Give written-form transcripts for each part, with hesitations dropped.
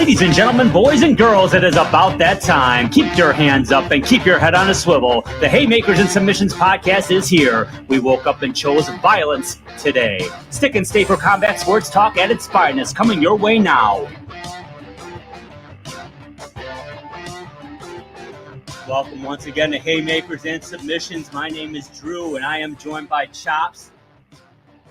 Ladies and gentlemen, boys and girls, it is about that time. Keep your hands up and keep your head on a swivel. The Haymakers and Submissions podcast is here. We woke up and chose violence today. Stick and stay for combat sports talk at its finest, coming your way now. Welcome once again to Haymakers and Submissions. My name is Drew, and I am joined by Chops.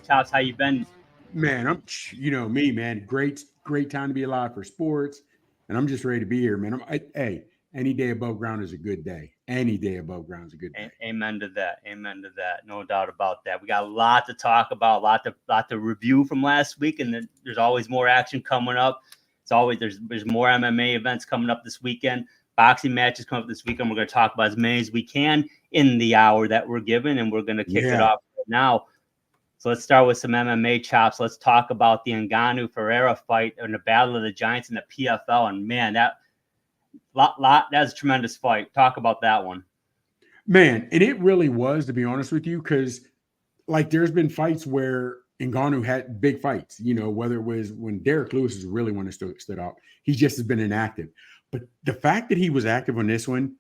Chops, how you been? Man, me, man. Great time to be alive for sports, and I'm just ready to be here, man. Hey, any day above ground is a good day. Any day above ground is a good day. Amen to that. Amen to that. No doubt about that. We got a lot to talk about, a lot to review from last week, and there's always more action coming up. It's always there's more MMA events coming up this weekend. Boxing matches coming up this weekend. We're going to talk about as many as we can in the hour that we're given, and we're going to kick it off right now. So let's start with some MMA, Chops. Let's talk about the Ngannou Ferreira fight and the Battle of the Giants in the PFL. And man, that's a tremendous fight. Talk about that one. Man, and it really was, to be honest with you, because like there's been fights where Ngannou had big fights, whether it was when Derek Lewis is really one that stood out. He just has been inactive. But the fact that he was active on this one,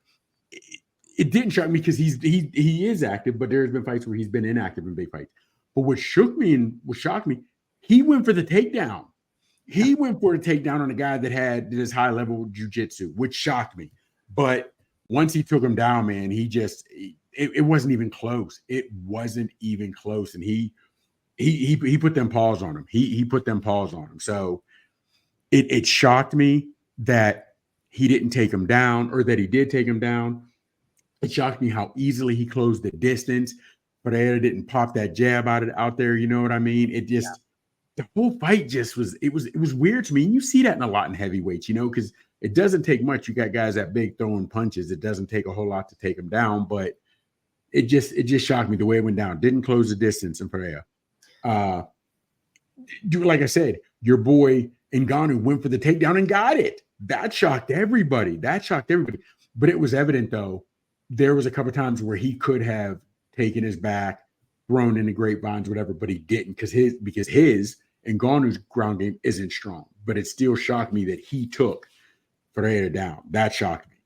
it didn't shock me because he is active, but there's been fights where he's been inactive in big fights. But what shocked me, he went for the takedown. He went for the takedown on a guy that had this high-level jiu-jitsu, which shocked me. But once he took him down, man, it wasn't even close. It wasn't even close. And he put them paws on him. He put them paws on him. So it shocked me that he didn't take him down, or that he did take him down. It shocked me how easily he closed the distance. Pereira didn't pop that jab out there. You know what I mean? It just, the whole fight just was weird to me. And you see that in a lot in heavyweights, because it doesn't take much. You got guys that big throwing punches. It doesn't take a whole lot to take them down, but it just shocked me the way it went down. Didn't close the distance in Pereira. Like I said, your boy Ngannou went for the takedown and got it. That shocked everybody. But it was evident, though, there was a couple of times where he could have taken his back, thrown in the grapevines, whatever, but he didn't because his Ngannou's ground game isn't strong. But it still shocked me that he took Ferreira down. That shocked me.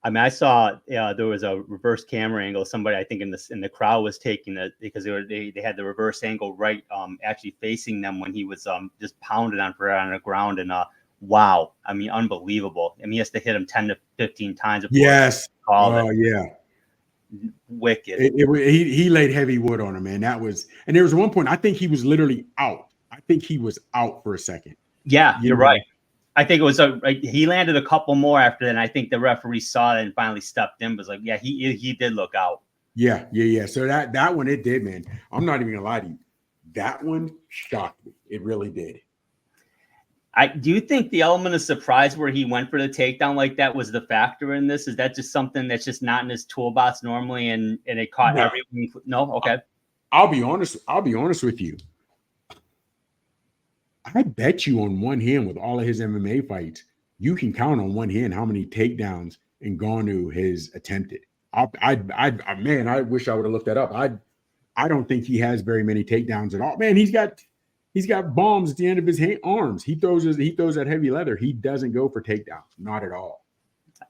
I mean, I saw there was a reverse camera angle. Somebody, I think, in the crowd was taking it because they had the reverse angle right, actually facing them when he was just pounded on Ferreira on the ground. And wow, I mean, unbelievable. I mean, he has to hit him 10 to 15 times. Yes. Oh, yeah. Wicked. He laid heavy wood on him, man. That was, and there was one point I think he was literally out. I think he was out for a second. Yeah, you're right. I think it was he landed a couple more after that. And I think the referee saw it and finally stepped in. Was like, yeah, he did look out. Yeah. So that one, it did, man. I'm not even gonna lie to you. That one shocked me. It really did. Do you think the element of surprise where he went for the takedown like that was the factor in this? Is that just something that's just not in his toolbox normally, and it caught everyone? No, okay. I'll be honest with you. I bet you on one hand with all of his MMA fights, you can count on one hand how many takedowns Ngannou has attempted. Man, I wish I would have looked that up. I don't think he has very many takedowns at all. Man, he's got bombs at the end of his arms. He throws that heavy leather. He doesn't go for takedowns. Not at all.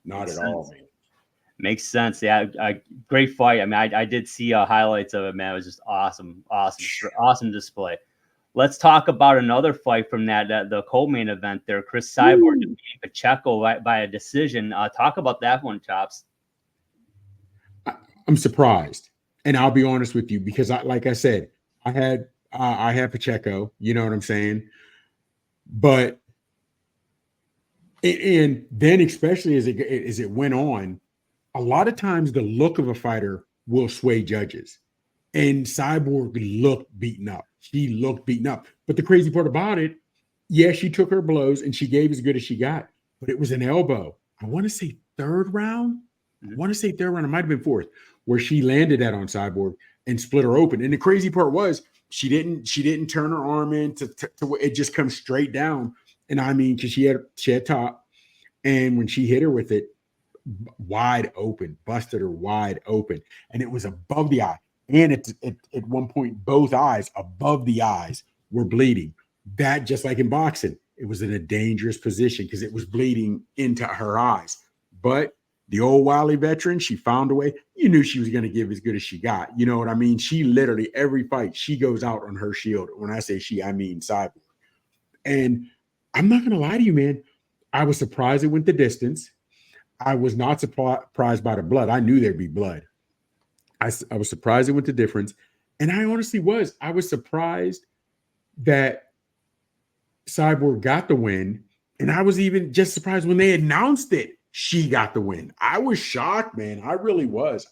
Not at all, man. Makes sense. Yeah, great fight. I mean, I did see highlights of it, man. It was just awesome display. Let's talk about another fight from the co-main event there. Chris Cyborg defeating Pacheco by a decision. Talk about that one, Chops. I'm surprised, and I'll be honest with you because, like I said, I had Pacheco. You know what I'm saying? But and then especially as it went on, a lot of times the look of a fighter will sway judges, and Cyborg looked beaten up. She looked beaten up. But the crazy part about it, she took her blows and she gave as good as she got, but it was an elbow. I want to say third round. It might have been fourth, where she landed that on Cyborg and split her open. And the crazy part was she didn't turn her arm in to it just comes straight down. And I mean, because she had top, and when she hit her with it, wide open, busted her wide open, and it was above the eye. And at one point, both eyes above the eyes were bleeding. That, just like in boxing, it was in a dangerous position because it was bleeding into her eyes. But the old wily veteran, she found a way. You knew she was going to give as good as she got. You know what I mean? She literally, every fight, she goes out on her shield. When I say she, I mean Cyborg. And I'm not going to lie to you, man. I was surprised it went the distance. I was not surprised by the blood. I knew there'd be blood. I was surprised it went the difference. And I honestly was. I was surprised that Cyborg got the win. And I was even just surprised when they announced it, she got the win. I was shocked, man. I really was.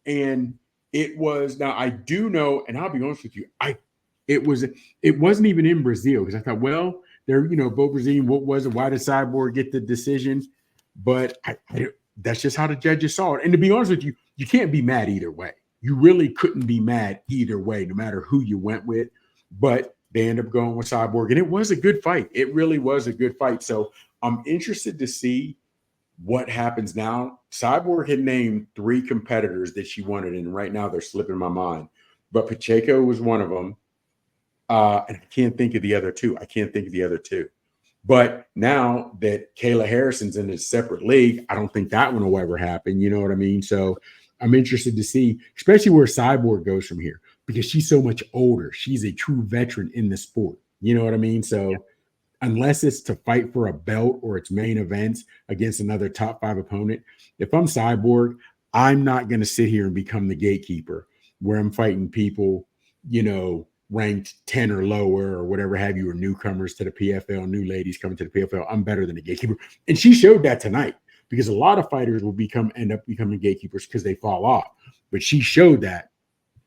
And it was, now I do know, and I'll be honest with you, it wasn't even in Brazil because I thought, well, they're, both Brazilian. What was it? Why did Cyborg get the decision? But that's just how the judges saw it. And to be honest with you, you can't be mad either way. You really couldn't be mad either way, no matter who you went with. But they end up going with Cyborg, and it was a good fight. It really was a good fight. So I'm interested to see what happens now. Cyborg had named 3 competitors that she wanted, and right now they're slipping my mind. But Pacheco was one of them. And I can't think of the other two. But now that Kayla Harrison's in a separate league, I don't think that one will ever happen. You know what I mean? So I'm interested to see, especially where Cyborg goes from here, because she's so much older. She's a true veteran in the sport. You know what I mean? So unless it's to fight for a belt or its main events against another top 5 opponent, if I'm Cyborg, I'm not going to sit here and become the gatekeeper where I'm fighting people, ranked 10 or lower or whatever have you, or newcomers to the PFL, new ladies coming to the PFL. I'm better than a gatekeeper. And she showed that tonight, because a lot of fighters will end up becoming gatekeepers because they fall off. But she showed that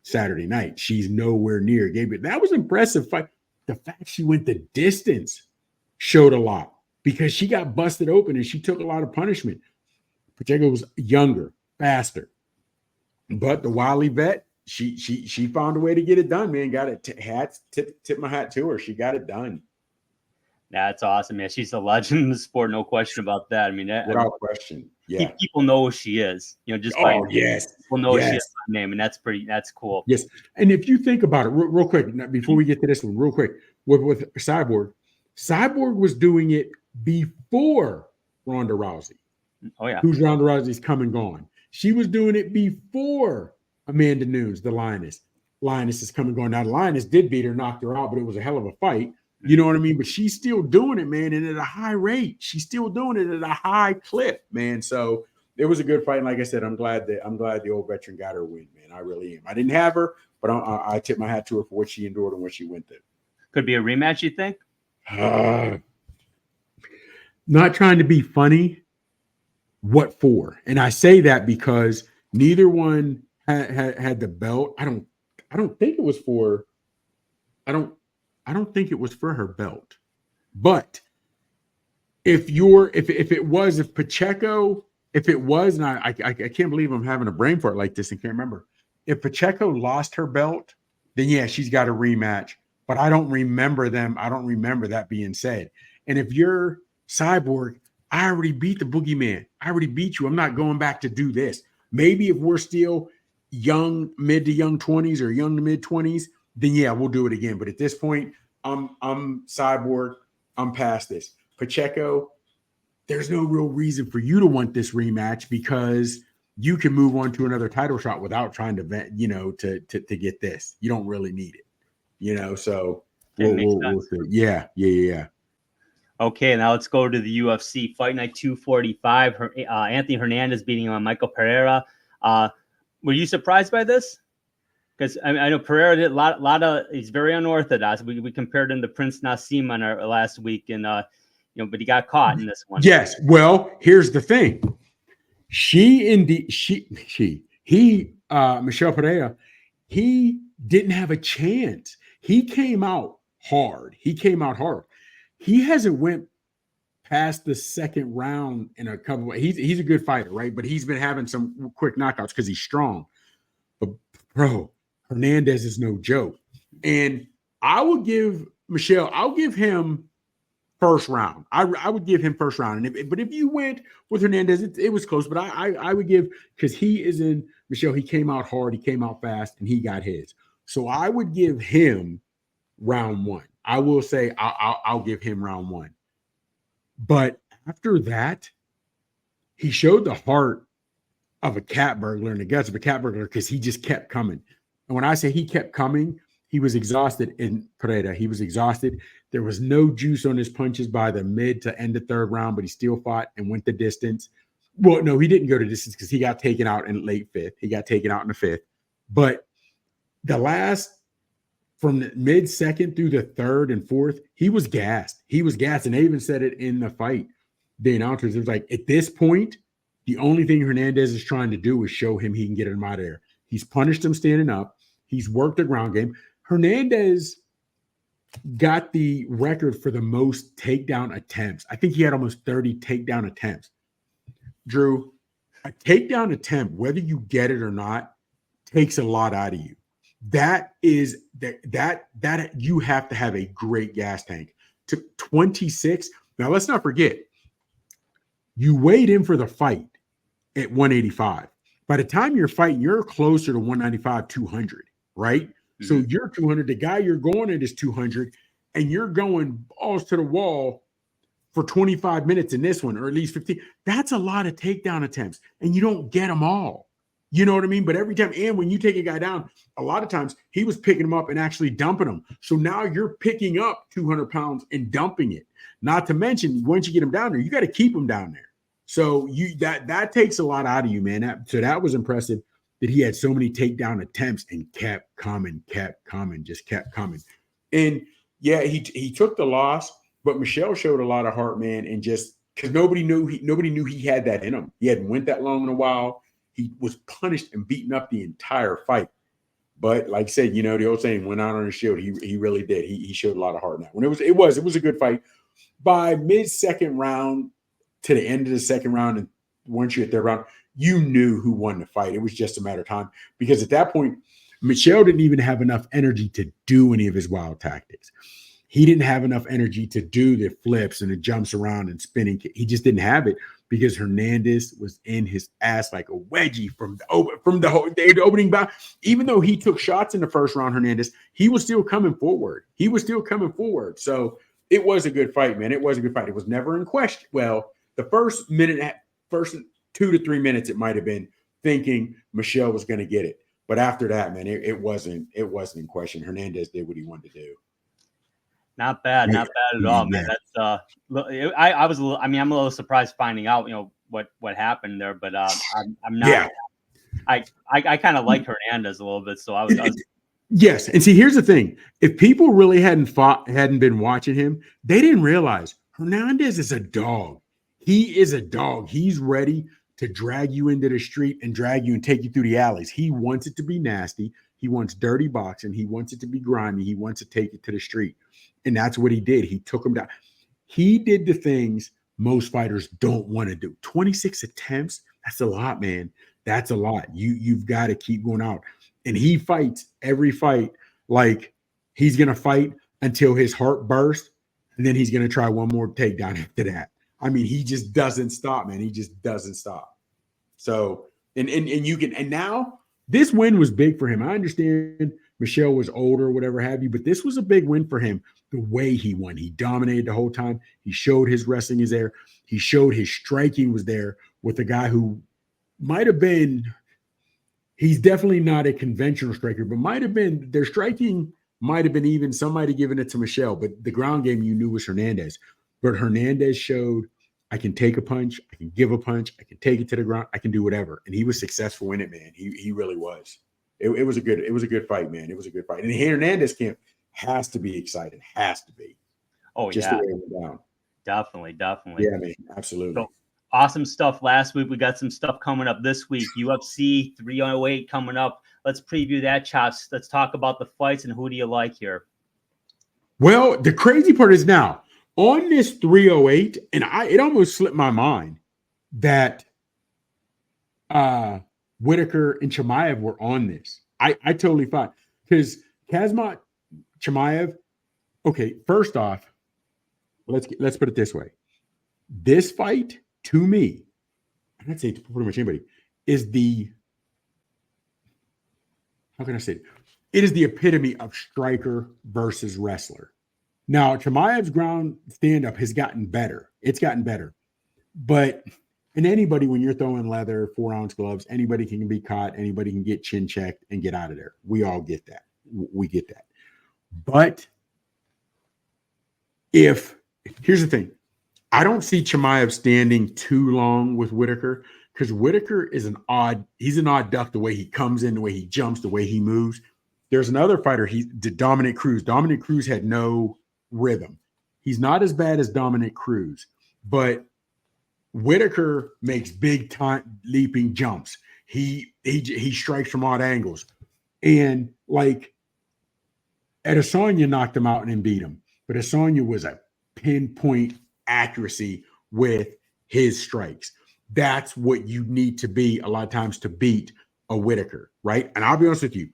Saturday night. She's nowhere near gatekeeper. That was impressive fight. The fact she went the distance showed a lot, because she got busted open and she took a lot of punishment. Pacheco was younger, faster. But the wily vet, she found a way to get it done, man. Got it. Tip my hat to her. She got it done. That's awesome, man. She's a legend in the sport, no question about that. I mean, without question. Yeah, people know who she is. Just by people know she has her name, and that's cool. Yes, and if you think about it, real quick, before we get to this one, real quick, with Cyborg was doing it before Ronda Rousey. Oh yeah, who's Ronda Rousey's come and gone. She was doing it before Amanda Nunes, the Lioness. Lioness is coming going. Now, the Lioness did beat her, knocked her out, but it was a hell of a fight. You know what I mean? But she's still doing it, man, and at a high rate. She's still doing it at a high clip, man. So it was a good fight. And like I said, I'm glad the old veteran got her win, man. I really am. I didn't have her, but I tip my hat to her for what she endured and what she went through. Could be a rematch, you think? Not trying to be funny. What for? And I say that because neither one had the belt. I don't think it was for. I don't think it was for her belt. But if Pacheco, and I can't believe I'm having a brain fart like this and can't remember. If Pacheco lost her belt, then yeah, she's got a rematch. But I don't remember that being said. And if you're Cyborg, I already beat the boogeyman. I already beat you. I'm not going back to do this. Maybe if we're still young, mid to young 20s or young to mid 20s, then yeah, we'll do it again. But at this point, I'm Cyborg. I'm past this. Pacheco, there's no real reason for you to want this rematch, because you can move on to another title shot without trying to to get this. You don't really need it. So we'll see. Yeah. Okay, now let's go to the UFC Fight Night 245. Anthony Hernandez beating Michael Pereira. Were you surprised by this? Because I know Pereira did a lot of. He's very unorthodox. We compared him to Prince Nassim on our last week, and but he got caught in this one. Yes. Well, here's the thing. Michel Pereira, he didn't have a chance. He came out hard. He hasn't went past the second round in a couple. He's a good fighter, right? But he's been having some quick knockouts because he's strong. But bro, Hernandez is no joke. And I would give Michel, I'll give him first round. I would give him first round. But if you went with Hernandez, it was close. But I would give, because he is in Michel, he came out hard, he came out fast, and he got his. So I would give him round one. I will say I'll give him round 1. But after that, he showed the heart of a cat burglar and the guts of a cat burglar because he just kept coming. And when I say he kept coming, he was exhausted in Pereira. He was exhausted. There was no juice on his punches by the mid to end of 3rd round, but he still fought and went the distance. Well, no, he didn't go to distance because he got taken out in late 5th. He got taken out in the 5th. But the last, from the mid 2nd through the 3rd and 4th, he was gassed. He was gassed. And they even said it in the fight. The announcers, it was like, at this point, the only thing Hernandez is trying to do is show him he can get him out of there. He's punished him standing up. He's worked the ground game. Hernandez got the record for the most takedown attempts. I think he had almost 30 takedown attempts. Drew, a takedown attempt, whether you get it or not, takes a lot out of you. That is that you have to have a great gas tank. To 26. Now let's not forget, you weighed in for the fight at 185. By the time you're fighting, you're closer to 195, 200, right? Mm-hmm. So you're 200. The guy you're going at is 200, and you're going balls to the wall for 25 minutes in this one, or at least 15. That's a lot of takedown attempts, and you don't get them all. You know what I mean? But every time, and when you take a guy down, a lot of times he was picking him up and actually dumping him. So now you're picking up 200 pounds and dumping it. Not to mention, once you get him down there, you got to keep him down there. So that takes a lot out of you, man. So that was impressive that he had so many takedown attempts and kept coming, just kept coming. And yeah, he took the loss, but Michel showed a lot of heart, man, and just because nobody knew he had that in him. He hadn't went that long in a while. He was punished and beaten up the entire fight. But like I said, you know, the old saying, went out on his shield. He really did. He showed a lot of heart now. When it was a good fight. By mid-2nd round to the end of the 2nd round, and once you're at 3rd round, you knew who won the fight. It was just a matter of time. Because at that point, Michel didn't even have enough energy to do any of his wild tactics. He didn't have enough energy to do the flips and the jumps around and spinning. He just didn't have it because Hernandez was in his ass like a wedgie from the opening bout. Even though he took shots in the 1st round, Hernandez, he was still coming forward. So it was a good fight, man. It was a good fight. It was never in question. Well, the first 2 to 3 minutes, it might have been thinking Michel was going to get it. But after that, man, it wasn't in question. Hernandez did what he wanted to do. Not bad at all, man. That's I was a little. I mean, I'm a little surprised finding out, you know, what happened there, but I'm not. Yeah. I kind of like Hernandez a little bit, so I was. Yes, and see, here's the thing: if people really hadn't been watching him, they didn't realize Hernandez is a dog. He is a dog. He's ready to drag you into the street and drag you and take you through the alleys. He wants it to be nasty. He wants dirty boxing. He wants it to be grimy. He wants to take it to the street. And that's what he did. He took him down. He did the things most fighters don't want to do. 26 attempts, that's a lot, man. That's a lot. You've got to keep going out. And he fights every fight like he's going to fight until his heart bursts, and then he's going to try one more takedown after that. I mean, he just doesn't stop, man. He just doesn't stop. So, and now this win was big for him. I understand Michel was older, whatever have you, but this was a big win for him. The way he won, he dominated the whole time. He showed his wrestling is there. He showed his striking was there with a guy who might have been, he's definitely not a conventional striker, but might have been, their striking might have been even, somebody giving it to Michel, but the ground game you knew was Hernandez. But Hernandez showed, I can take a punch, I can give a punch, I can take it to the ground, I can do whatever. And he was successful in it, man. He really was. It was a good fight, man. It was a good fight. And Hernandez camp has to be excited. Has to be. Oh, just yeah. The way it went down. Definitely. Yeah, man. Absolutely. So, awesome stuff last week. We got some stuff coming up this week. UFC 308 coming up. Let's preview that, Chops. Let's talk about the fights and who do you like here? Well, the crazy part is now, on this 308, and it almost slipped my mind that Whittaker and Chimaev were on this. I totally thought, because Khamzat Chimaev, okay, first off, let's put it this way. This fight, to me, I'd say to pretty much anybody, is the, how can I say it? It is the epitome of striker versus wrestler. Now, Chimaev's ground stand-up has gotten better. It's gotten better. But and anybody, when you're throwing leather, 4-ounce gloves, anybody can be caught. Anybody can get chin checked and get out of there. We all get that. We get that. But here's the thing. I don't see Chimaev standing too long with Whittaker because Whittaker is he's an odd duck the way he comes in, the way he jumps, the way he moves. There's another fighter, Dominic Cruz. Dominic Cruz had no rhythm. He's not as bad as Dominic Cruz, but Whittaker makes big time leaping jumps. He strikes from odd angles. And like Adesanya knocked him out and then beat him. But Adesanya was a pinpoint accuracy with his strikes. That's what you need to be a lot of times to beat a Whittaker, right? And I'll be honest with you.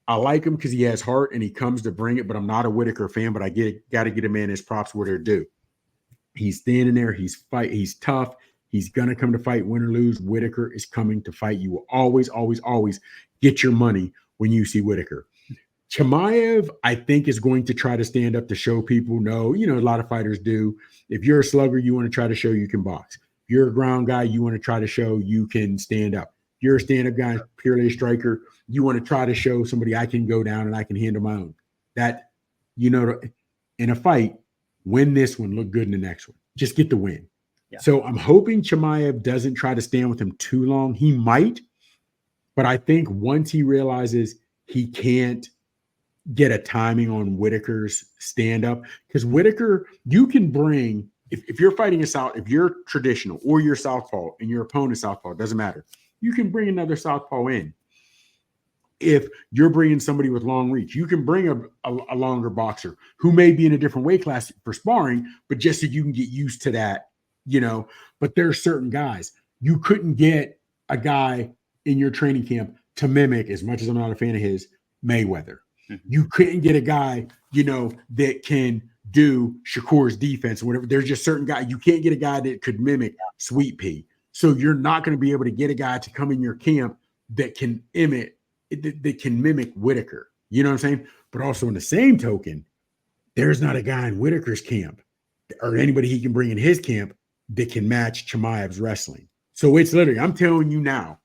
I like him because he has heart and he comes to bring it, but I'm not a Whittaker fan, but I got to get a man his props where they're due. He's standing there. He's tough. He's going to come to fight, win or lose. Whittaker is coming to fight. You will always, always, always get your money when you see Whittaker. Chimaev, I think, is going to try to stand up to show people, no, a lot of fighters do. If you're a slugger, you want to try to show you can box. If you're a ground guy, you want to try to show you can stand up. If you're a stand-up guy, purely a striker, you want to try to show somebody I can go down and I can handle my own. That, in a fight, win this one, look good in the next one. Just get the win. Yeah. So I'm hoping Chimaev doesn't try to stand with him too long. He might, but I think once he realizes he can't get a timing on Whittaker's stand-up, because Whittaker, you can bring, if you're fighting if you're traditional or you're southpaw and your opponent's southpaw, it doesn't matter. You can bring another southpaw in. If you're bringing somebody with long reach, you can bring a longer boxer who may be in a different weight class for sparring, but just so you can get used to that, But there's certain guys. You couldn't get a guy in your training camp to mimic, as much as I'm not a fan of his, Mayweather. Mm-hmm. You couldn't get a guy, that can do Shakur's defense or whatever. There's just certain guys. You can't get a guy that could mimic Sweet Pea. So you're not going to be able to get a guy to come in your camp that can mimic Whittaker. You know what I'm saying? But also in the same token, there's not a guy in Whittaker's camp or anybody he can bring in his camp that can match Chimaev's wrestling. So it's literally, I'm telling you now,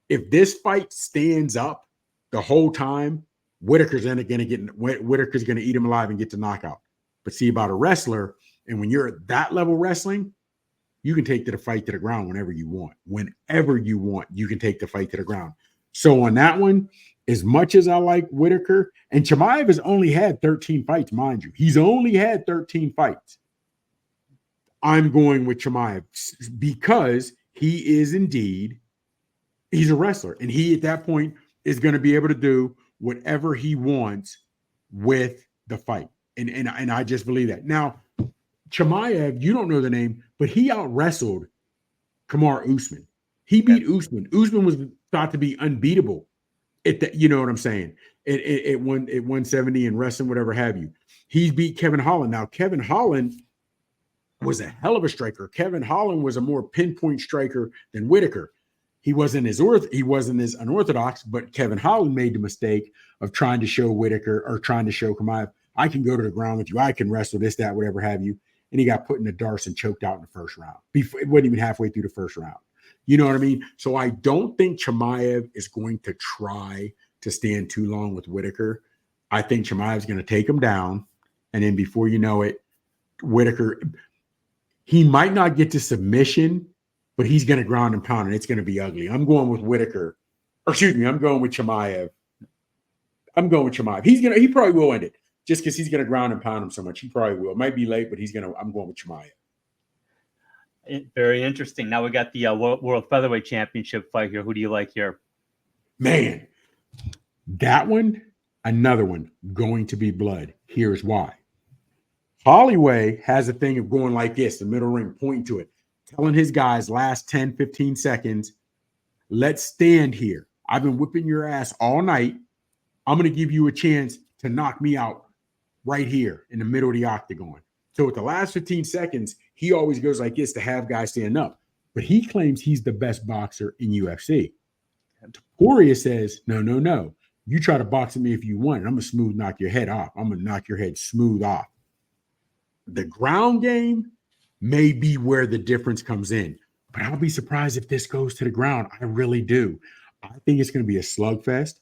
if this fight stands up the whole time, Whittaker's going to eat him alive and get the knockout. But see, about a wrestler, and when you're at that level wrestling, you can take the fight to the ground whenever you want. Whenever you want, you can take the fight to the ground. So on that one, as much as I like Whittaker, and Chimaev has only had 13 fights, mind you. He's only had 13 fights. I'm going with Chimaev because he is indeed, he's a wrestler. And he, at that point, is going to be able to do whatever he wants with the fight. And I just believe that. Now, Chimaev, you don't know the name, but he out-wrestled Kamaru Usman. He beat Usman. Usman was thought to be unbeatable at that, you know what I'm saying? At 170 and wrestling, whatever have you. He beat Kevin Holland. Now, Kevin Holland was a hell of a striker. Kevin Holland was a more pinpoint striker than Whittaker. He wasn't as unorthodox, but Kevin Holland made the mistake of trying to show Whittaker or trying to show Chimaev, I can go to the ground with you. I can wrestle this, that, whatever have you. And he got put in the darts and choked out in the first round. It wasn't even halfway through the first round. You know what I mean? So I don't think Chimaev is going to try to stand too long with Whittaker. I think Chimaev is going to take him down. And then before you know it, Whittaker, he might not get to submission, but he's going to ground and pound, and it's going to be ugly. I'm going with Whittaker. I'm going with Chimaev. He probably will end it. Just because he's going to ground and pound him so much. He probably will. It might be late, but I'm going with Chimaev. Very interesting. Now we got the World Featherweight Championship fight here. Who do you like here? Man, that one, another one, going to be blood. Here's why. Holloway has a thing of going like this, the middle ring, pointing to it, telling his guys last 10, 15 seconds, let's stand here. I've been whipping your ass all night. I'm going to give you a chance to knock me out right here in the middle of the octagon. So with the last 15 seconds, he always goes like this to have guys stand up. But he claims he's the best boxer in UFC. Topuria says, no. You try to box at me if you want. I'm going to knock your head off. I'm going to knock your head smooth off. The ground game may be where the difference comes in. But I'll be surprised if this goes to the ground. I really do. I think it's going to be a slugfest.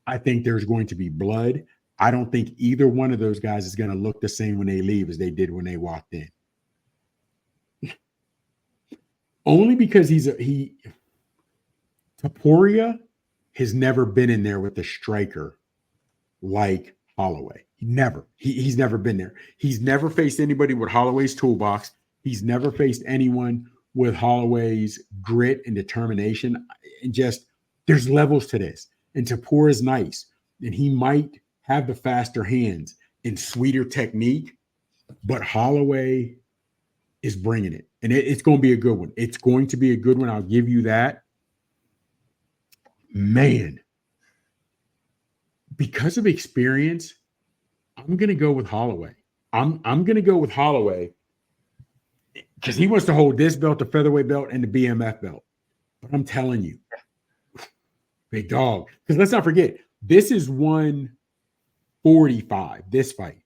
I think there's going to be blood. I don't think either one of those guys is going to look the same when they leave as they did when they walked in. Only because Topuria has never been in there with a striker like Holloway. He's never been there. He's never faced anybody with Holloway's toolbox. He's never faced anyone with Holloway's grit and determination. And just there's levels to this. And Topuria is nice. And he might have the faster hands and sweeter technique, but Holloway is bringing it. And it's going to be a good one. It's going to be a good one. I'll give you that. Man, because of experience, I'm going to go with Holloway. I'm going to go with Holloway because he wants to hold this belt, the featherweight belt, and the BMF belt. But I'm telling you, big dog. Because let's not forget, this is 145, this fight.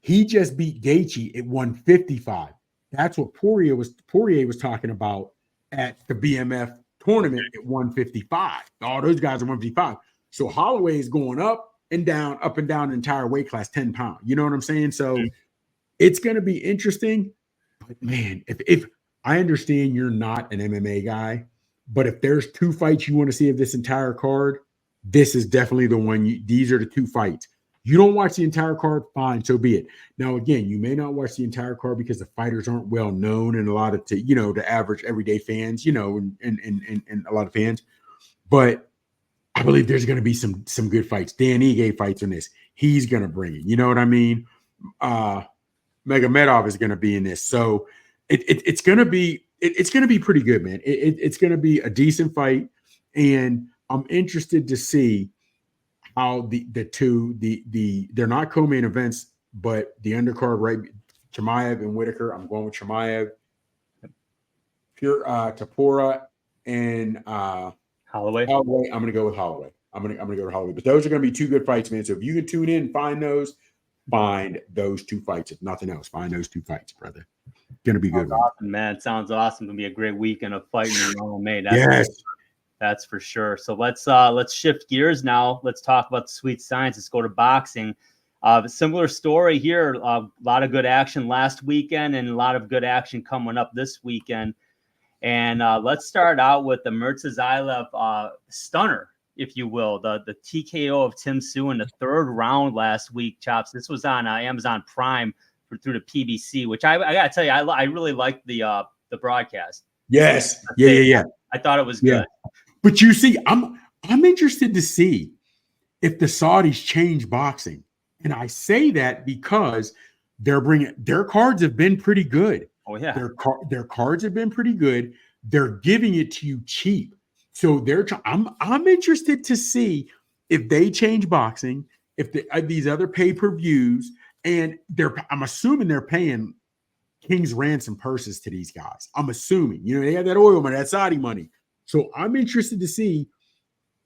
He just beat Gaethje at 155. That's what Poirier was talking about at the BMF tournament at 155. All those guys are 155. So Holloway is going up and down the entire weight class, 10 pounds. You know what I'm saying? So it's going to be interesting. But man, if I understand you're not an MMA guy, but if there's two fights you want to see of this entire card, this is definitely the one. These are the two fights. You don't watch the entire card, fine, so be it. Now, again, you may not watch the entire card because the fighters aren't well known and a lot of, the average everyday fans, and a lot of fans. But I believe there's going to be some good fights. Dan Ige fights on this. He's going to bring it. You know what I mean? Magomedov is going to be in this. So it's going to be pretty good, man. It's going to be a decent fight, and I'm interested to see how the two they're not co-main events, but the undercard, right? Chimaev and Whittaker. I'm going with Chimaev. Topuria and Holloway. I'm going to go with Holloway. I'm going to go to Holloway. But those are going to be two good fights, man. So if you can tune in and find those two fights. If nothing else, find those two fights, brother. Going to be good. Awesome, man. Sounds awesome. Going to be a great weekend of fighting in MMA. That's for sure. So let's shift gears now. Let's talk about the sweet science. Let's go to boxing. A similar story here. A lot of good action last weekend and a lot of good action coming up this weekend. And let's start out with the Murtazaliev stunner, if you will, the TKO of Tszyu in the third round last week, Chops. This was on Amazon Prime through the PBC, which I got to tell you, I really liked the broadcast. Yes. Yeah. I thought it was good. Yeah. But you see, I'm interested to see if the Saudis change boxing. And I say that because their cards have been pretty good. Oh yeah. Their cards have been pretty good. They're giving it to you cheap. So I'm interested to see if they change boxing, if these other pay-per-views, and I'm assuming they're paying king's ransom purses to these guys. I'm assuming, they have that oil money, that Saudi money. So I'm interested to see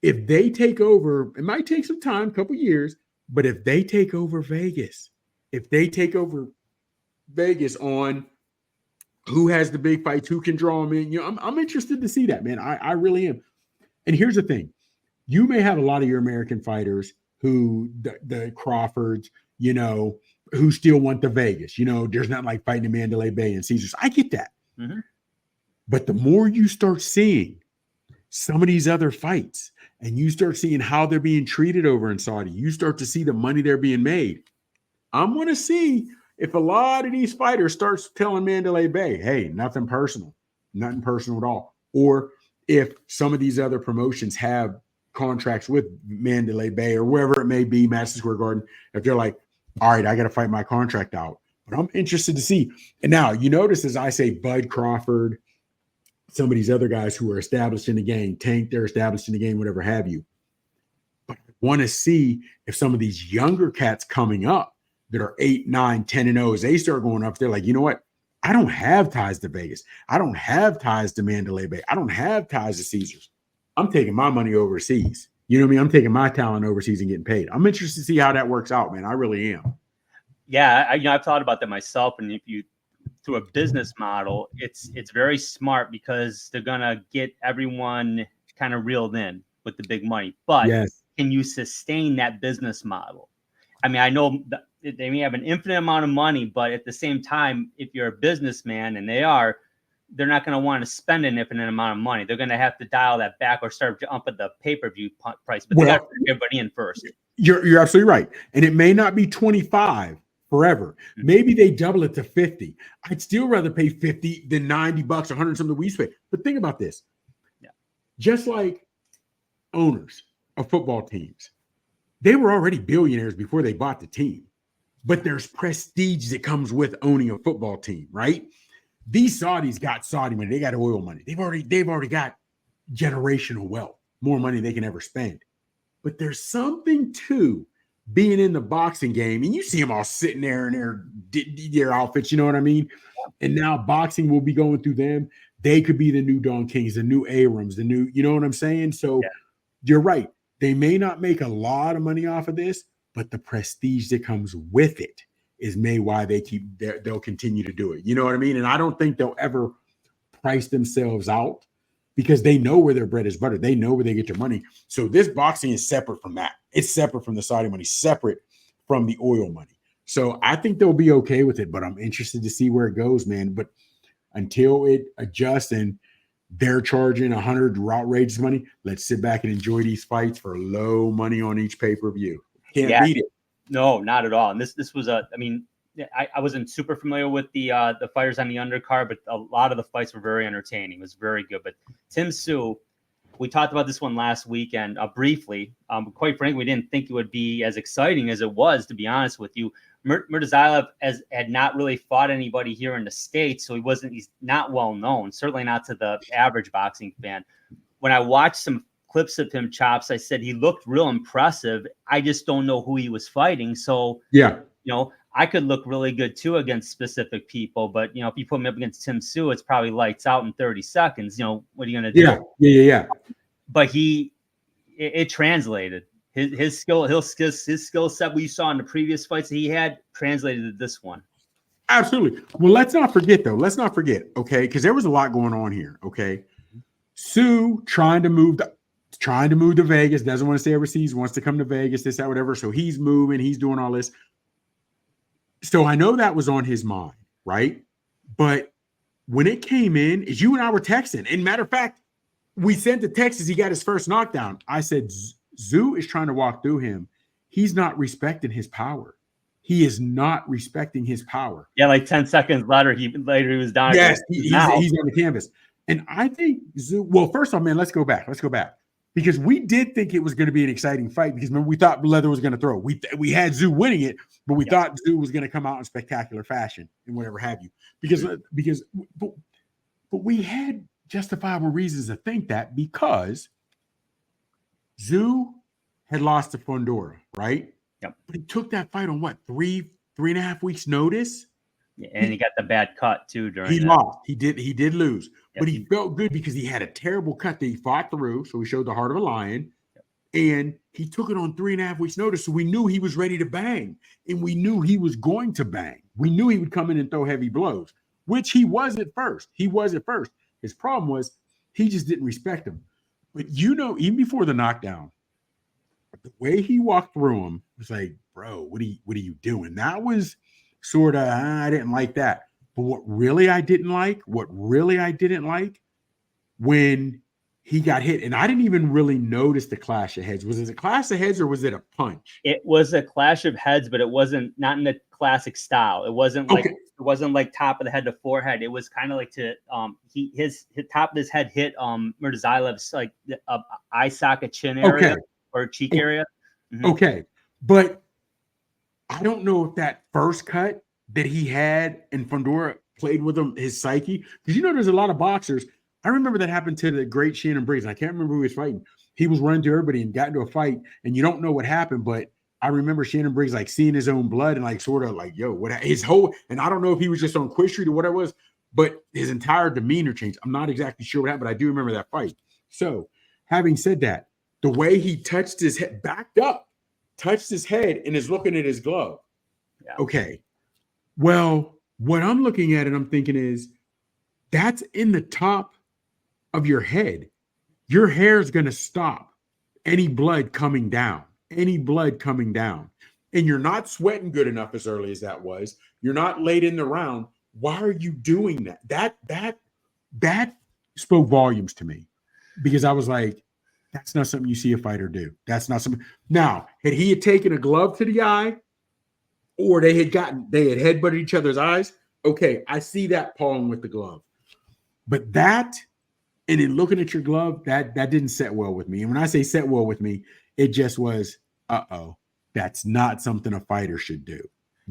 if they take over. It might take some time, a couple years, but if they take over Vegas, on who has the big fights, who can draw them in, I'm interested to see that, man. I really am. And here's the thing. You may have a lot of your American fighters who, the Crawfords, who still want the Vegas. There's not like fighting in Mandalay Bay and Caesars. I get that. Mm-hmm. But the more you start seeing some of these other fights and you start seeing how they're being treated over in Saudi, you start to see the money they're being made. I'm going to see if a lot of these fighters starts telling Mandalay Bay, hey, nothing personal at all. Or if some of these other promotions have contracts with Mandalay Bay or wherever it may be, Madison Square Garden, if they're like, all right, I got to fight my contract out. But I'm interested to see. And now you notice as I say Bud Crawford, some of these other guys who are established in the game, Tank, they're established in the game, whatever have you. But I want to see if some of these younger cats coming up that are 8, 9, 10-0, as they start going up, they're like, you know what? I don't have ties to Vegas. I don't have ties to Mandalay Bay. I don't have ties to Caesars. I'm taking my money overseas. You know what I mean? I'm taking my talent overseas and getting paid. I'm interested to see how that works out, man. I really am. Yeah, I've thought about that myself. And if you through a business model, it's very smart because they're gonna get everyone kind of reeled in with the big money. But Yes. can you sustain that business model? I mean, I know they may have an infinite amount of money, but at the same time, if you're a businessman, and they're not going to want to spend an infinite amount of money. They're going to have to dial that back or start upping the pay-per-view price. But they got to bring everybody in first. You're absolutely right. And it may not be 25 forever. Mm-hmm. Maybe they double it to 50. I'd still rather pay 50 than $90, 100 something we used to pay. But think about this. Yeah. Just like owners of football teams, they were already billionaires before they bought the team. But there's prestige that comes with owning a football team, right? These Saudis got Saudi money. They got oil money. They've already got generational wealth, more money they can ever spend. But there's something to being in the boxing game, and you see them all sitting there in their outfits, you know what I mean? And now boxing will be going through them. They could be the new Don Kings, the new Abrams, the new, you know what I'm saying? So You're right. They may not make a lot of money off of this, but the prestige that comes with it is why they'll continue to do it. You know what I mean? And I don't think they'll ever price themselves out because they know where their bread is buttered. They know where they get their money. So this boxing is separate from that. It's separate from the Saudi money, separate from the oil money. So I think they'll be okay with it, but I'm interested to see where it goes, man. But until it adjusts and they're charging 100 outrageous money, let's sit back and enjoy these fights for low money on each pay-per-view. Can't beat it. No, not at all. And this was I wasn't super familiar with the fighters on the undercard, but a lot of the fights were very entertaining. It was very good. But Tszyu, we talked about this one last weekend briefly. Quite frankly, we didn't think it would be as exciting as it was, to be honest with you. Murtazaliev had not really fought anybody here in the States, so he's not well known, certainly not to the average boxing fan. When I watched some clips of him, Chops, I said he looked real impressive. I just don't know who he was fighting. So I could look really good too against specific people, but if you put me up against Tszyu, it's probably lights out in 30 seconds. What are you gonna do? Yeah. But it translated. His skill set we saw in the previous fights that he had translated to this one. Absolutely. Well, let's not forget, okay, because there was a lot going on here. Okay, Tszyu trying to move to Vegas, doesn't want to stay overseas, wants to come to Vegas, this, that, whatever. So he's moving, he's doing all this. So I know that was on his mind, right? But when it came in, as you and I were texting, and matter of fact, we sent the text as he got his first knockdown. I said, Tszyu is trying to walk through him. He's not respecting his power. He is not respecting his power. Yeah, like 10 seconds later, he was down. Yes, he's on the canvas. And I think Tszyu, well, first off, man, let's go back. Because we did think it was going to be an exciting fight because remember, we thought Leather was going to throw. We had Tszyu winning it, but we thought Tszyu was going to come out in spectacular fashion and whatever have you. But we had justifiable reasons to think that because Tszyu had lost to Fundora, right? Yep. But he took that fight on what, 3.5 weeks notice? Yeah, and he got the bad cut too during he that. Lost. He did lose. Yep. But he felt good because he had a terrible cut that he fought through. So he showed the heart of a lion. Yep. And he took it on 3.5 weeks notice. So we knew he was ready to bang. And we knew he was going to bang. We knew he would come in and throw heavy blows, which he was at first. His problem was he just didn't respect him. But even before the knockdown, the way he walked through him was like, bro, what are you doing? That was sort of, I didn't like that. But what really I didn't like, when he got hit, and I didn't even really notice the clash of heads. Was it a clash of heads or was it a punch? It was a clash of heads, but it wasn't not in the classic style. It wasn't like top of the head to forehead. It was kind of like his top of his head hit Murtazaliev's like eye socket chin area or cheek area. Mm-hmm. Okay, but I don't know if that first cut that he had and Fundora played with him, his psyche, because there's a lot of boxers. I remember that happened to the great Shannon Briggs. I can't remember who he was fighting. He was running to everybody and got into a fight, and you don't know what happened, but I remember Shannon Briggs like seeing his own blood and like sort of like, yo, what his whole, and I don't know if he was just on Quick Street or whatever it was, but his entire demeanor changed. I'm not exactly sure what happened, but I do remember that fight. So having said that, the way he touched his head, backed up, touched his head and is looking at his glove. Yeah. Okay. Well, what I'm looking at and I'm thinking is that's in the top of your head. Your hair's going to stop any blood coming down, And you're not sweating good enough as early as that was. You're not late in the round. Why are you doing that? That spoke volumes to me because I was like, that's not something you see a fighter do. That's not something. Now, had he taken a glove to the eye or they had headbutted each other's eyes, okay, I see that pawing with the glove. But that, and in looking at your glove, that didn't set well with me. And when I say set well with me, it just was, that's not something a fighter should do.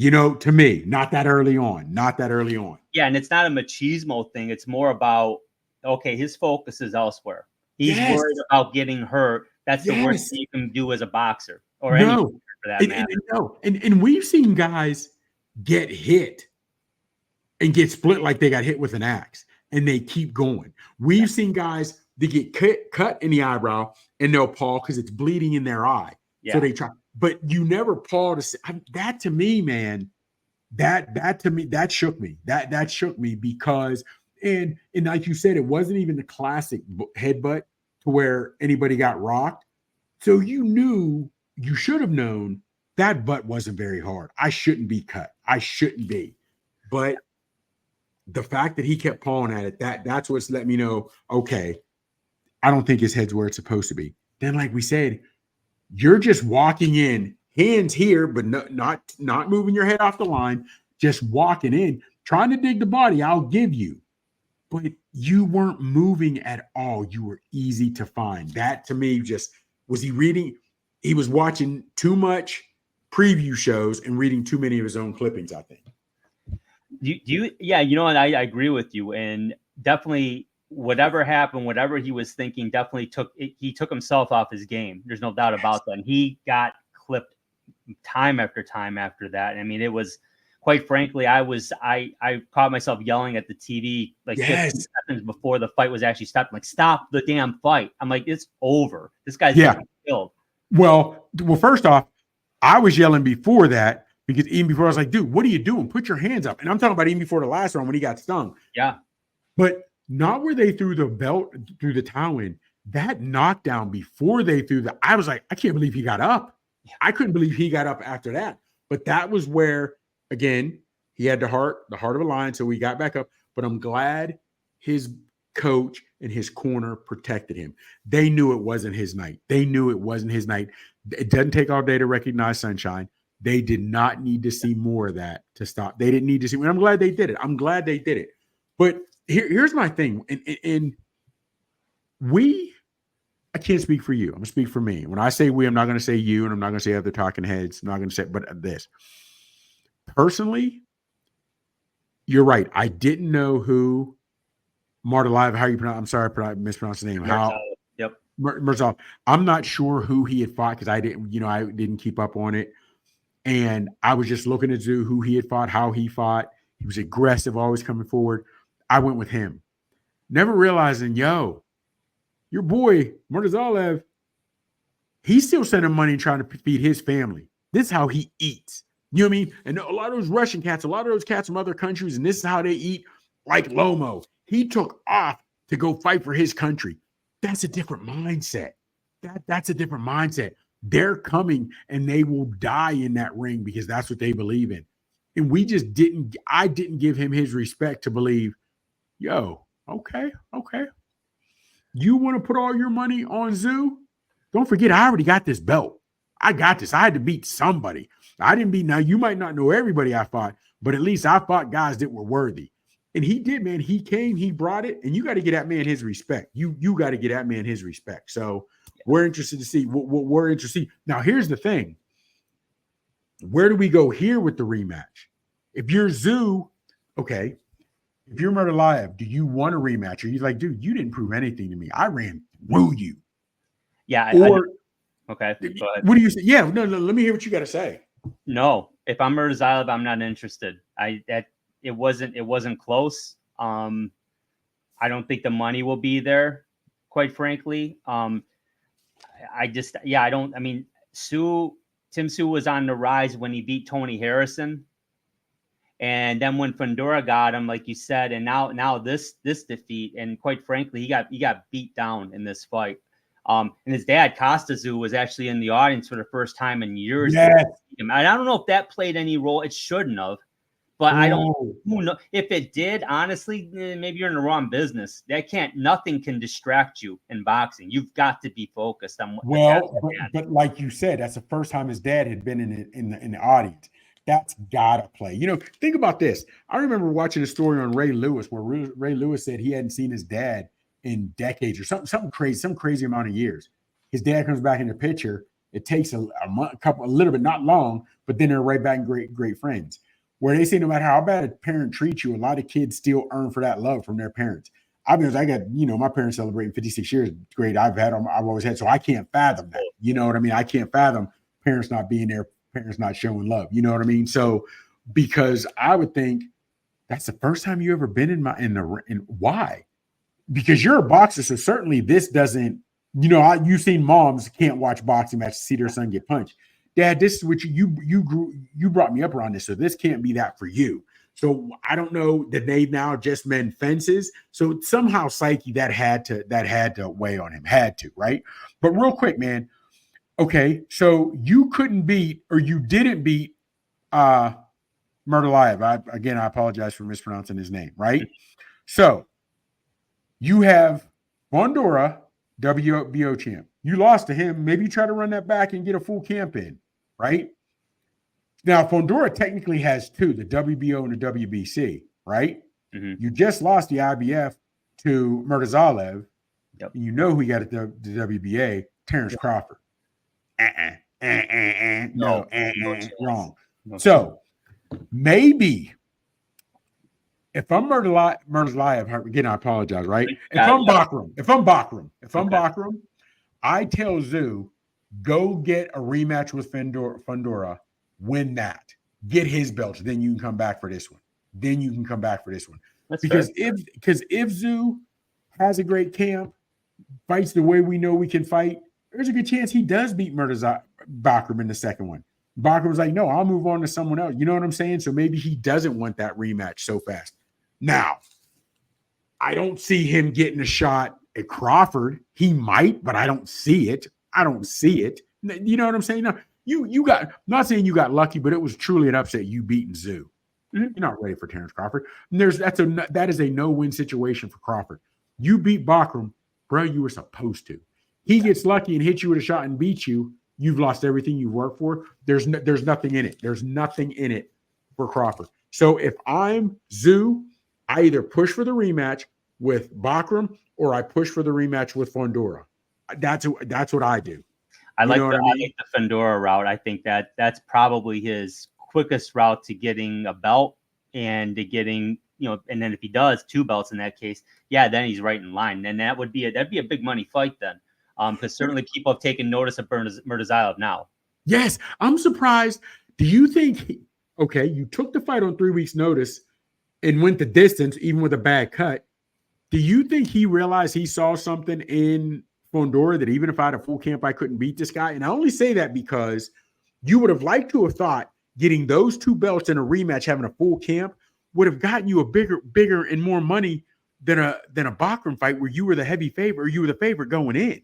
To me, not that early on. Yeah, and it's not a machismo thing. It's more about, okay, his focus is elsewhere. He's worried about getting hurt. That's the worst thing you can do as a boxer or any for that matter. And we've seen guys get hit and get split like they got hit with an axe and they keep going. We've seen guys that get cut in the eyebrow and they'll paw because it's bleeding in their eye. Yeah. So they try, but you never paw to say, that to me, man, that to me, that shook me. That shook me because, and like you said, it wasn't even the classic headbutt to where anybody got rocked. So you should have known that butt wasn't very hard. I shouldn't be cut. I shouldn't be. But the fact that he kept pawing at it, that's what's let me know, okay, I don't think his head's where it's supposed to be. Then, like we said, you're just walking in, hands here, but not moving your head off the line, just walking in, trying to dig the body, I'll give you. But you weren't moving at all. You were easy to find. That to me just, was he reading? He was watching too much preview shows and reading too many of his own clippings, I think. Yeah, and I agree with you. And definitely whatever happened, whatever he was thinking, definitely he took himself off his game. There's no doubt about that. And he got clipped time after time after that. I mean, it was, quite frankly, I caught myself yelling at the TV like 15 seconds before the fight was actually stopped. I'm like, stop the damn fight. I'm like, it's over. This guy's getting killed. Well, first off, I was yelling before that because even before I was like, dude, what are you doing? Put your hands up. And I'm talking about even before the last round when he got stung. Yeah. But not where they threw the belt through the towel in. That knockdown before they threw I was like, I can't believe he got up. Yeah. I couldn't believe he got up after that. But that was where, again, he had the heart of a lion, so he got back up. But I'm glad his coach and his corner protected him. They knew it wasn't his night. It doesn't take all day to recognize sunshine. They did not need to see more of that to stop. They didn't need to see. And I'm glad they did it. But here's my thing. And I can't speak for you. I'm going to speak for me. When I say we, I'm not going to say you, and I'm not going to say other talking heads. I'm not going to say, but this. Personally, you're right. I didn't know who Murtazaliev, how you pronounce, I'm sorry, I mispronounced the name. Murtazaliev. I'm not sure who he had fought because I didn't keep up on it. And I was just looking at Tszyu, who he had fought, how he fought. He was aggressive, always coming forward. I went with him. Never realizing, your boy, Murtazaliev, he's still sending money and trying to feed his family. This is how he eats. You know what I mean? And a lot of those Russian cats, a lot of those cats from other countries, and this is how they eat, like Lomo. He took off to go fight for his country. That's a different mindset. That's a different mindset. They're coming and they will die in that ring because that's what they believe in. And I didn't give him his respect to believe, okay. You want to put all your money on Tszyu? Don't forget, I already got this belt. I got this. I had to beat somebody. I didn't beat, now you might not know everybody I fought, but at least I fought guys that were worthy. And he did, man. He came, he brought it, and you got to get that man his respect. You got to get that man his respect. So we're interested to see what we're interested to see. Now, here's the thing. Where do we go here with the rematch? If you're Tszyu, okay, if you're Murtazaliev, do you want a rematch? Or you like, dude, you didn't prove anything to me. I ran through you. Yeah. Okay. Go ahead. What do you say? Yeah, no, let me hear what you got to say. No, if I'm Murtazaliev, I'm not interested. It wasn't close. I don't think the money will be there, quite frankly. Tszyu, to Tszyu was on the rise when he beat Tony Harrison. And then when Fundora got him, like you said, and now this defeat, and quite frankly, he got beat down in this fight. And his dad, Tszyu, was actually in the audience for the first time in years. Yes. And I don't know if that played any role. It shouldn't have. But I don't who know if it did, honestly, maybe you're in the wrong business. Nothing can distract you in boxing. You've got to be focused on but like you said, that's the first time his dad had been in the audience. That's gotta play. You know, think about this. I remember watching a story on Ray Lewis where Ray Lewis said he hadn't seen his dad in decades or something crazy, some crazy amount of years. His dad comes back in the picture. It takes a little bit, not long, but then they're right back great friends. Where they say no matter how bad a parent treats you, a lot of kids still earn for that love from their parents. I got, my parents celebrating 56 years. Great. I've always had, so I can't fathom that. You know what I mean? I can't fathom parents not being there, parents not showing love. You know what I mean? So, because I would think that's the first time you ever been in why? Because you're a boxer. So certainly this doesn't, you've seen moms can't watch boxing matches to see their son get punched. Dad, this is what you brought me up around this, so this can't be that for you. So I don't know that they now just mend fences. So somehow psyche that had to weigh on him, right? But real quick, man. Okay, so you couldn't beat or you didn't beat Murtazaliev. I apologize for mispronouncing his name, right? So you have Fundora, WBO champ. You lost to him. Maybe you try to run that back and get a full camp in, right? Now, Fundora technically has two, the WBO and the WBC, right? Mm-hmm. You just lost the IBF to Murtazaliev. Yep. And you know who he got at the WBA, Terrence Crawford. No, wrong. No, so maybe if I'm Murtazaliev, again, I apologize, right? If I'm Bakram, I tell Tszyu, go get a rematch with Fundora, win that, get his belts, then you can come back for this one. That's because fair. If Tszyu has a great camp, fights the way we know we can fight, there's a good chance he does beat Bakram in the second one. Bakram was like, no, I'll move on to someone else. You know what I'm saying? So maybe he doesn't want that rematch so fast. Now, I don't see him getting a shot at Crawford. He might, but I don't see it. You know what I'm saying? No, you got, I'm not saying you got lucky, but it was truly an upset. You beating Tszyu. Mm-hmm. You're not ready for Terrence Crawford. And that is a no-win situation for Crawford. You beat Bakram, bro, you were supposed to. He gets lucky and hits you with a shot and beats you. You've lost everything you've worked for. There's nothing in it. There's nothing in it for Crawford. So if I'm Tszyu, I either push for the rematch with Bakram or I push for the rematch with Fundora. That's what I do. I like the Fundora route. I think that's probably his quickest route to getting a belt and to getting, and then if he does 2 belts in that case, then he's right in line. And that'd be a big money fight then. Because certainly people have taken notice of Murtazaliev now. Yes, I'm surprised. Do you think, you took the fight on 3 weeks' notice and went the distance, even with a bad cut. Do you think he realized he saw something in Fundora that even if I had a full camp, I couldn't beat this guy? And I only say that because you would have liked to have thought getting those 2 belts in a rematch, having a full camp, would have gotten you a bigger and more money than a Bakram fight where you were the heavy favorite or you were the favorite going in.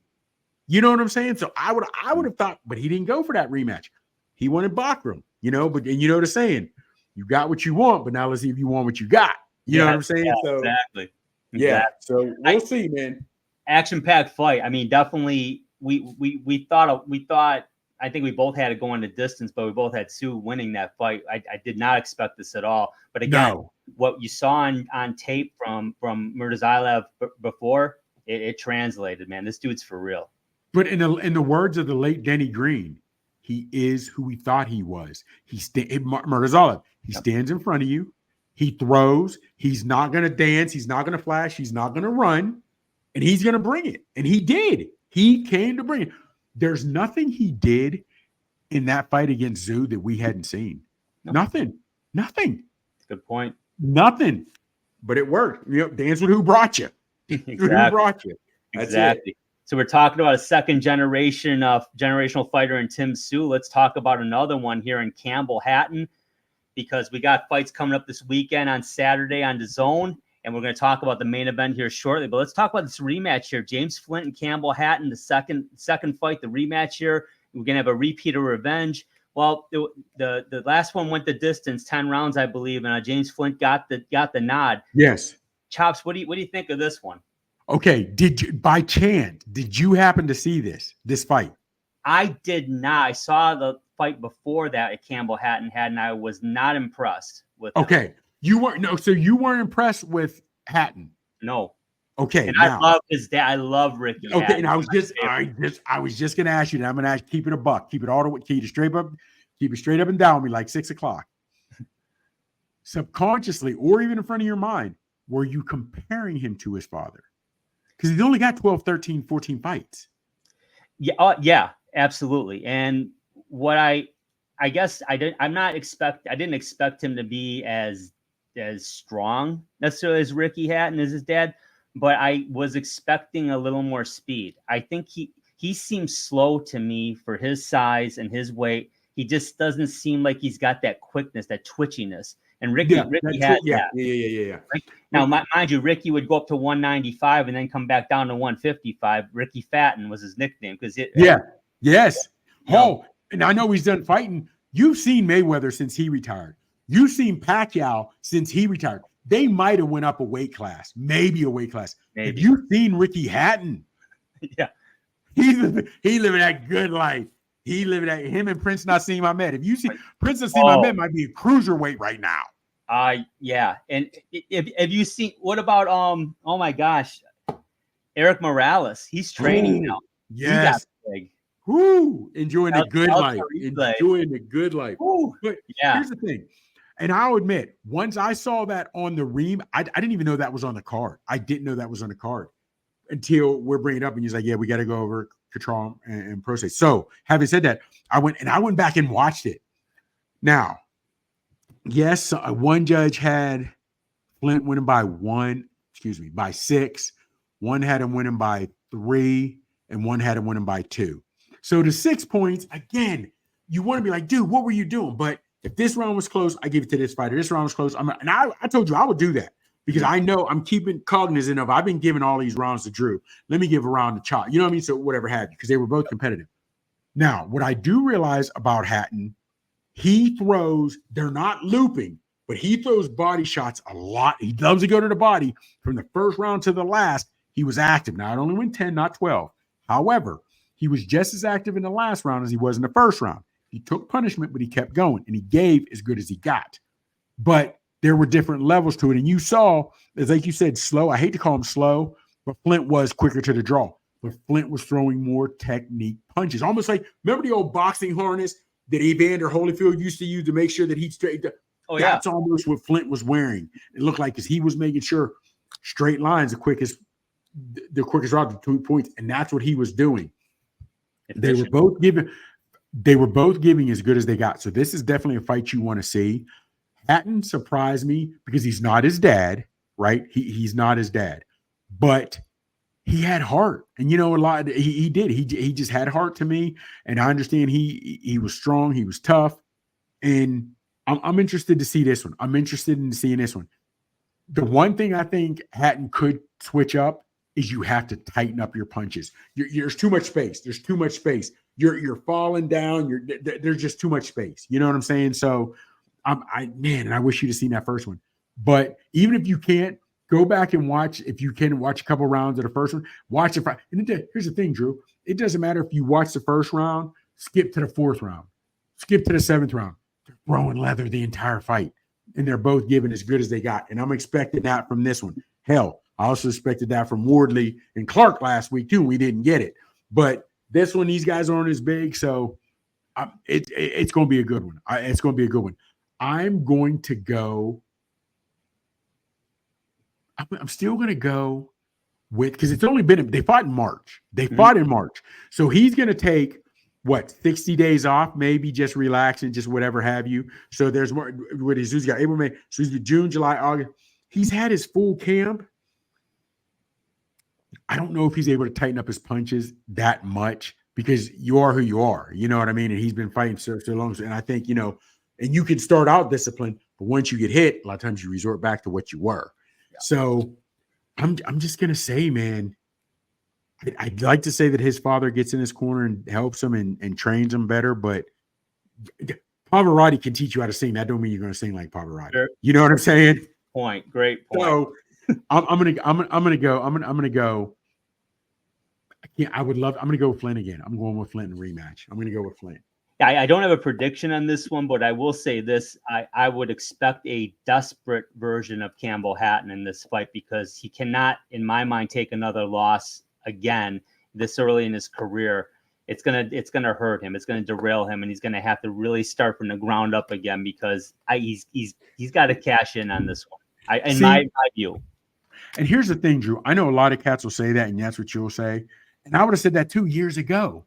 You know what I'm saying? So I would have thought, but he didn't go for that rematch. He wanted Bakram, but you know the saying, you got what you want, but now let's see if you want what you got. You know what I'm saying? Yeah, so exactly. Yeah. So we'll see, man. Action-packed fight. I mean, definitely we thought I think we both had it going the distance, but we both had Tszyu winning that fight. I did not expect this at all. But again, what you saw on tape from Murtazaliev before, it translated, man. This dude's for real. But in the words of the late Denny Green, he is who we thought he was. Murtazaliev. He stands in front of you. He throws. He's not going to dance. He's not going to flash. He's not going to run. And he's going to bring it. And he did. He came to bring it. There's nothing he did in that fight against Tszyu that we hadn't seen. Nothing. Good point. Nothing. But it worked. Dance with who brought you. Exactly. Who brought you. Exactly. So we're talking about a second generation of generational fighter in Tszyu. Let's talk about another one here in Campbell Hatton, because we got fights coming up this weekend on Saturday on DAZN, and we're going to talk about the main event here shortly. But let's talk about this rematch here. James Flint and Campbell Hatton, the second fight, the rematch here. We're going to have a repeat of revenge. Well, the last one went the distance, 10 rounds, I believe, and James Flint got the nod. Yes. Chops, what do you think of this one? Okay, by chance did you happen to see this fight? I did not. I saw the fight before that at Campbell Hatton had, and I was not impressed with it. Okay, you weren't impressed with Hatton? No. Okay, and now, I love his dad. I love Ricky. Okay, Hatton. and I was just gonna ask you, and I'm gonna ask, keep it a buck, keep it straight up and down with me like 6 o'clock. Subconsciously, or even in front of your mind, were you comparing him to his father? Because he's only got 12, 13, 14 fights. Yeah, absolutely. And what I guess I didn't expect him to be as strong necessarily as Ricky Hatton as his dad, but I was expecting a little more speed. I think he seems slow to me for his size and his weight. He just doesn't seem like he's got that quickness, that twitchiness. And Ricky has that. Yeah. Now, mind you, Ricky would go up to 195 and then come back down to 155. Ricky Fatten was his nickname because yes. Oh, and I know he's done fighting. You've seen Mayweather since he retired. You've seen Pacquiao since he retired. They might have went up a weight class, maybe a weight class. Maybe. Have you seen Ricky Hatton? Yeah, he living that good life. He living that. Him and Prince Nassim Ahmed. If you see Prince Nassim Ahmed, might be a cruiserweight right now. Yeah. And if you see, what about oh my gosh, Eric Morales? He's training now. Yes. Woo! Enjoying the good life. Enjoying the good life. But here's the thing. And I'll admit, once I saw that on the ream, I didn't even know that was on the card. I didn't know that was on the card until we're bringing it up. And he's like, yeah, we got to go over Catterall and Prograis. So having said that, I went back and watched it. Now, yes, one judge had Flint winning by 6. One had him winning by 3, and one had him winning by 2. So the 6 points, again, you want to be like, dude, what were you doing? But if this round was close, I give it to this fighter. This round was close. I told you I would do that because I know I'm keeping cognizant of, I've been giving all these rounds to Drew. Let me give a round to Chop. You know what I mean? So whatever have you, because they were both competitive. Now, what I do realize about Hatton, he throws, they're not looping, but he throws body shots a lot. He loves to go to the body. From the first round to the last, he was active. Now, it only went 10, not 12. However, he was just as active in the last round as he was in the first round. He took punishment, but he kept going, and he gave as good as he got. But there were different levels to it. And you saw, as like you said, slow. I hate to call him slow, but Flint was quicker to the draw. But Flint was throwing more technique punches. Almost like, remember the old boxing harness that Evander Holyfield used to use to make sure that he straight. That's almost what Flint was wearing. It looked like, because he was making sure straight lines the quickest route to 2 points, and that's what he was doing. They were both giving as good as they got. So this is definitely a fight you want to see. Hatton surprised me because he's not his dad, right? He's not his dad, but he had heart, and a lot. He did. He just had heart to me, and I understand he was strong. He was tough, and I'm interested to see this one. I'm interested in seeing this one. The one thing I think Hatton could switch up is you have to tighten up your punches. There's too much space. There's too much space. You're falling down. There's just too much space. You know what I'm saying? So, I wish you'd have seen that first one. But even if you can't, go back and watch. If you can, watch a couple rounds of the first one. Watch it. And here's the thing, Drew. It doesn't matter if you watch the first round, skip to the 4th round, skip to the 7th round. They're throwing leather the entire fight, and they're both giving as good as they got. And I'm expecting that from this one. Hell, I also expected that from Wardley and Clark last week too. We didn't get it, but this one, these guys aren't as big, so it's going to be a good one. It's going to be a good one. I'm going to go. I'm still going to go with, because it's only been, they fought in March. So he's going to take 60 days off, maybe just relaxing, just whatever have you. So there's more. What he's got April, May. So he's got June, July, August. He's had his full camp. I don't know if he's able to tighten up his punches that much because you are who you are. You know what I mean? And he's been fighting so long. And I think, and you can start out disciplined, but once you get hit, a lot of times you resort back to what you were. Yeah. So I'm just going to say, man, I'd like to say that his father gets in his corner and helps him and trains him better, but Pavarotti can teach you how to sing. That don't mean you're going to sing like Pavarotti. Sure. You know what I'm saying? Great point. So I'm gonna go. I'm gonna go. I'm gonna go with Flint again. I'm going with Flint in rematch. I'm gonna go with Flint. I don't have a prediction on this one, but I will say this: I would expect a desperate version of Campbell Hatton in this fight because he cannot, in my mind, take another loss again this early in his career. It's gonna hurt him. It's gonna derail him, and he's gonna have to really start from the ground up again because he's got to cash in on this one. In my view. And here's the thing, Drew. I know a lot of cats will say that, and that's what you'll say. And I would have said that 2 years ago.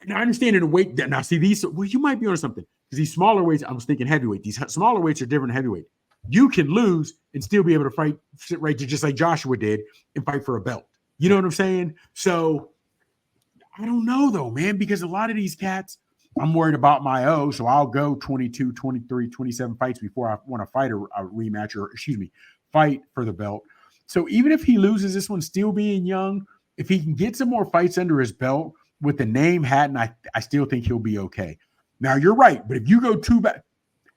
And I understand in a weight that now see these. Well, you might be on something because these smaller weights. I was thinking heavyweight. These smaller weights are different than heavyweight. You can lose and still be able to fight right to just like Joshua did and fight for a belt. You know what I'm saying? So I don't know though, man, because a lot of these cats, I'm worried about my O, so I'll go 22, 23, 27 fights before I want to fight a rematch or fight for the belt. So even if he loses this one, still being young, if he can get some more fights under his belt with the name Hatton, I still think he'll be okay. Now you're right, but if you go too bad,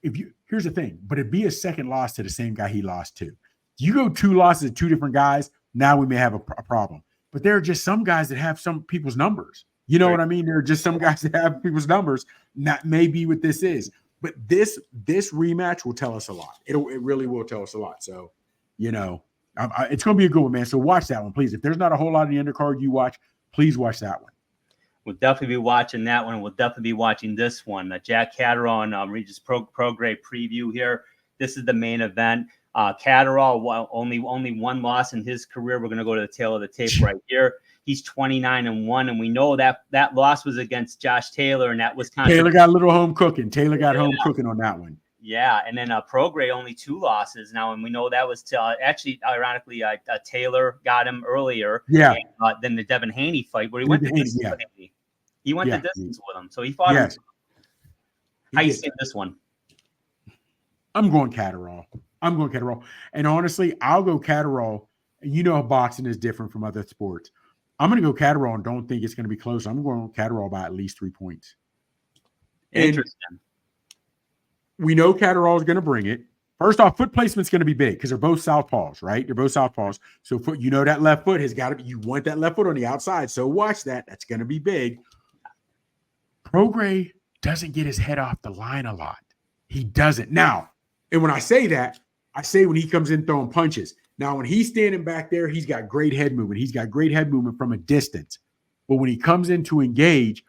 here's the thing, but it'd be a second loss to the same guy he lost to. You go 2 losses to 2 different guys, now we may have a problem. But there are just some guys that have some people's numbers. You know what I mean? There are just some guys that have people's numbers. That may be what this is. But this rematch will tell us a lot. It really will tell us a lot. So, it's going to be a good one, man. So watch that one, please. If there's not a whole lot in the undercard you watch, please watch that one. We'll definitely be watching that one. We'll definitely be watching this one. Jack Catterall and Regis Prograis preview here. This is the main event. Catterall, only one loss in his career. We're going to go to the tail of the tape right here. He's 29-1, and we know that loss was against Josh Taylor, and that was Taylor got a little home cooking. Taylor got home cooking on that one. Yeah, and then Prograis only 2 losses now, and we know that was actually, ironically, Taylor got him earlier. Yeah. Than the Devin Haney fight, where he went to distance with him. He went to distance with him, so he fought him. How you see this one? I'm going Catterall. And honestly, I'll go Catterall. You know, boxing is different from other sports. I'm going to go Catterall and don't think it's going to be close. I'm going Catterall by at least 3 points. Interesting. And we know Catterall is going to bring it. First off, foot placement's going to be big because they're both southpaws, right? They're both southpaws. So that left foot has got to be, you want that left foot on the outside. So watch that. That's going to be big. Prograis doesn't get his head off the line a lot. He doesn't. Now, and when I say that, I say when he comes in throwing punches. Now, when he's standing back there, he's got great head movement. He's got great head movement from a distance. But when he comes in to engage,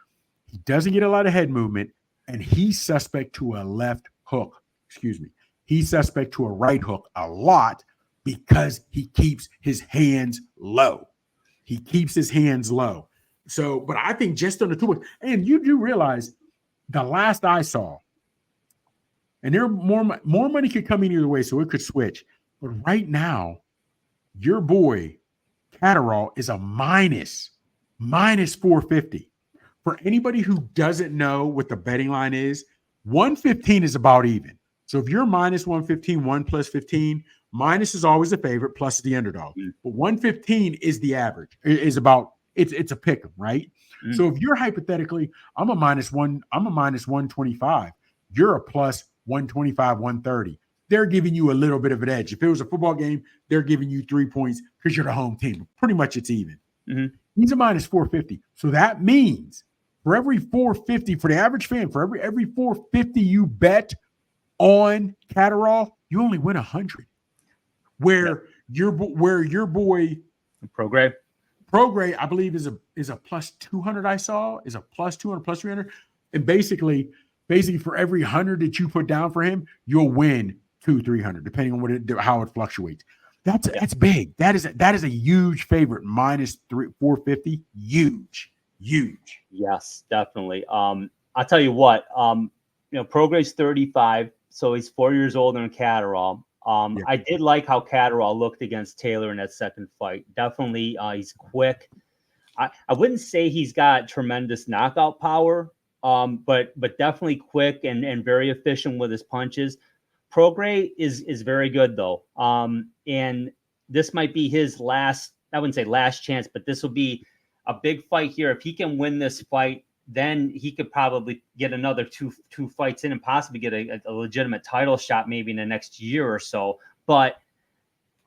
he doesn't get a lot of head movement, and he's suspect to a left hook. He's suspect to a right hook a lot because he keeps his hands low. So, but I think just on the 2 points, and you do realize the last I saw, and there more money could come in either way, so it could switch. But right now, your boy Catterall is a minus 450. For anybody who doesn't know what the betting line is, 115 is about even. So if you're minus 115, 1 plus 15, minus is always the favorite, plus the underdog. But 115 is the average. It's a pick 'em, right? So if you're hypothetically, I'm a minus 125. You're a plus 125, 130. They're giving you a little bit of an edge. If it was a football game, they're giving you 3 points because you're the home team. Pretty much it's even. He's a minus 450. So that means for every 450, for the average fan, for every 450 you bet on Catterall, you only win 100. Where your boy Prograis, I believe, is a plus 200. I saw is a plus 200, plus 300, and basically for every 100 that you put down for him, you'll win 200-300, depending on how it fluctuates. That's big. That is a huge favorite. Minus 450, huge. Yes, definitely. I'll tell you what. Prograis 35, so he's 4 years older than Catterall. I did like how Catterall looked against Taylor in that second fight. Definitely, he's quick. I wouldn't say he's got tremendous knockout power, but definitely quick and very efficient with his punches. Prograis is very good though, and this might be his last. I wouldn't say last chance, but this will be a big fight here. If he can win this fight, then he could probably get another two fights in and possibly get a legitimate title shot maybe in the next year or so. But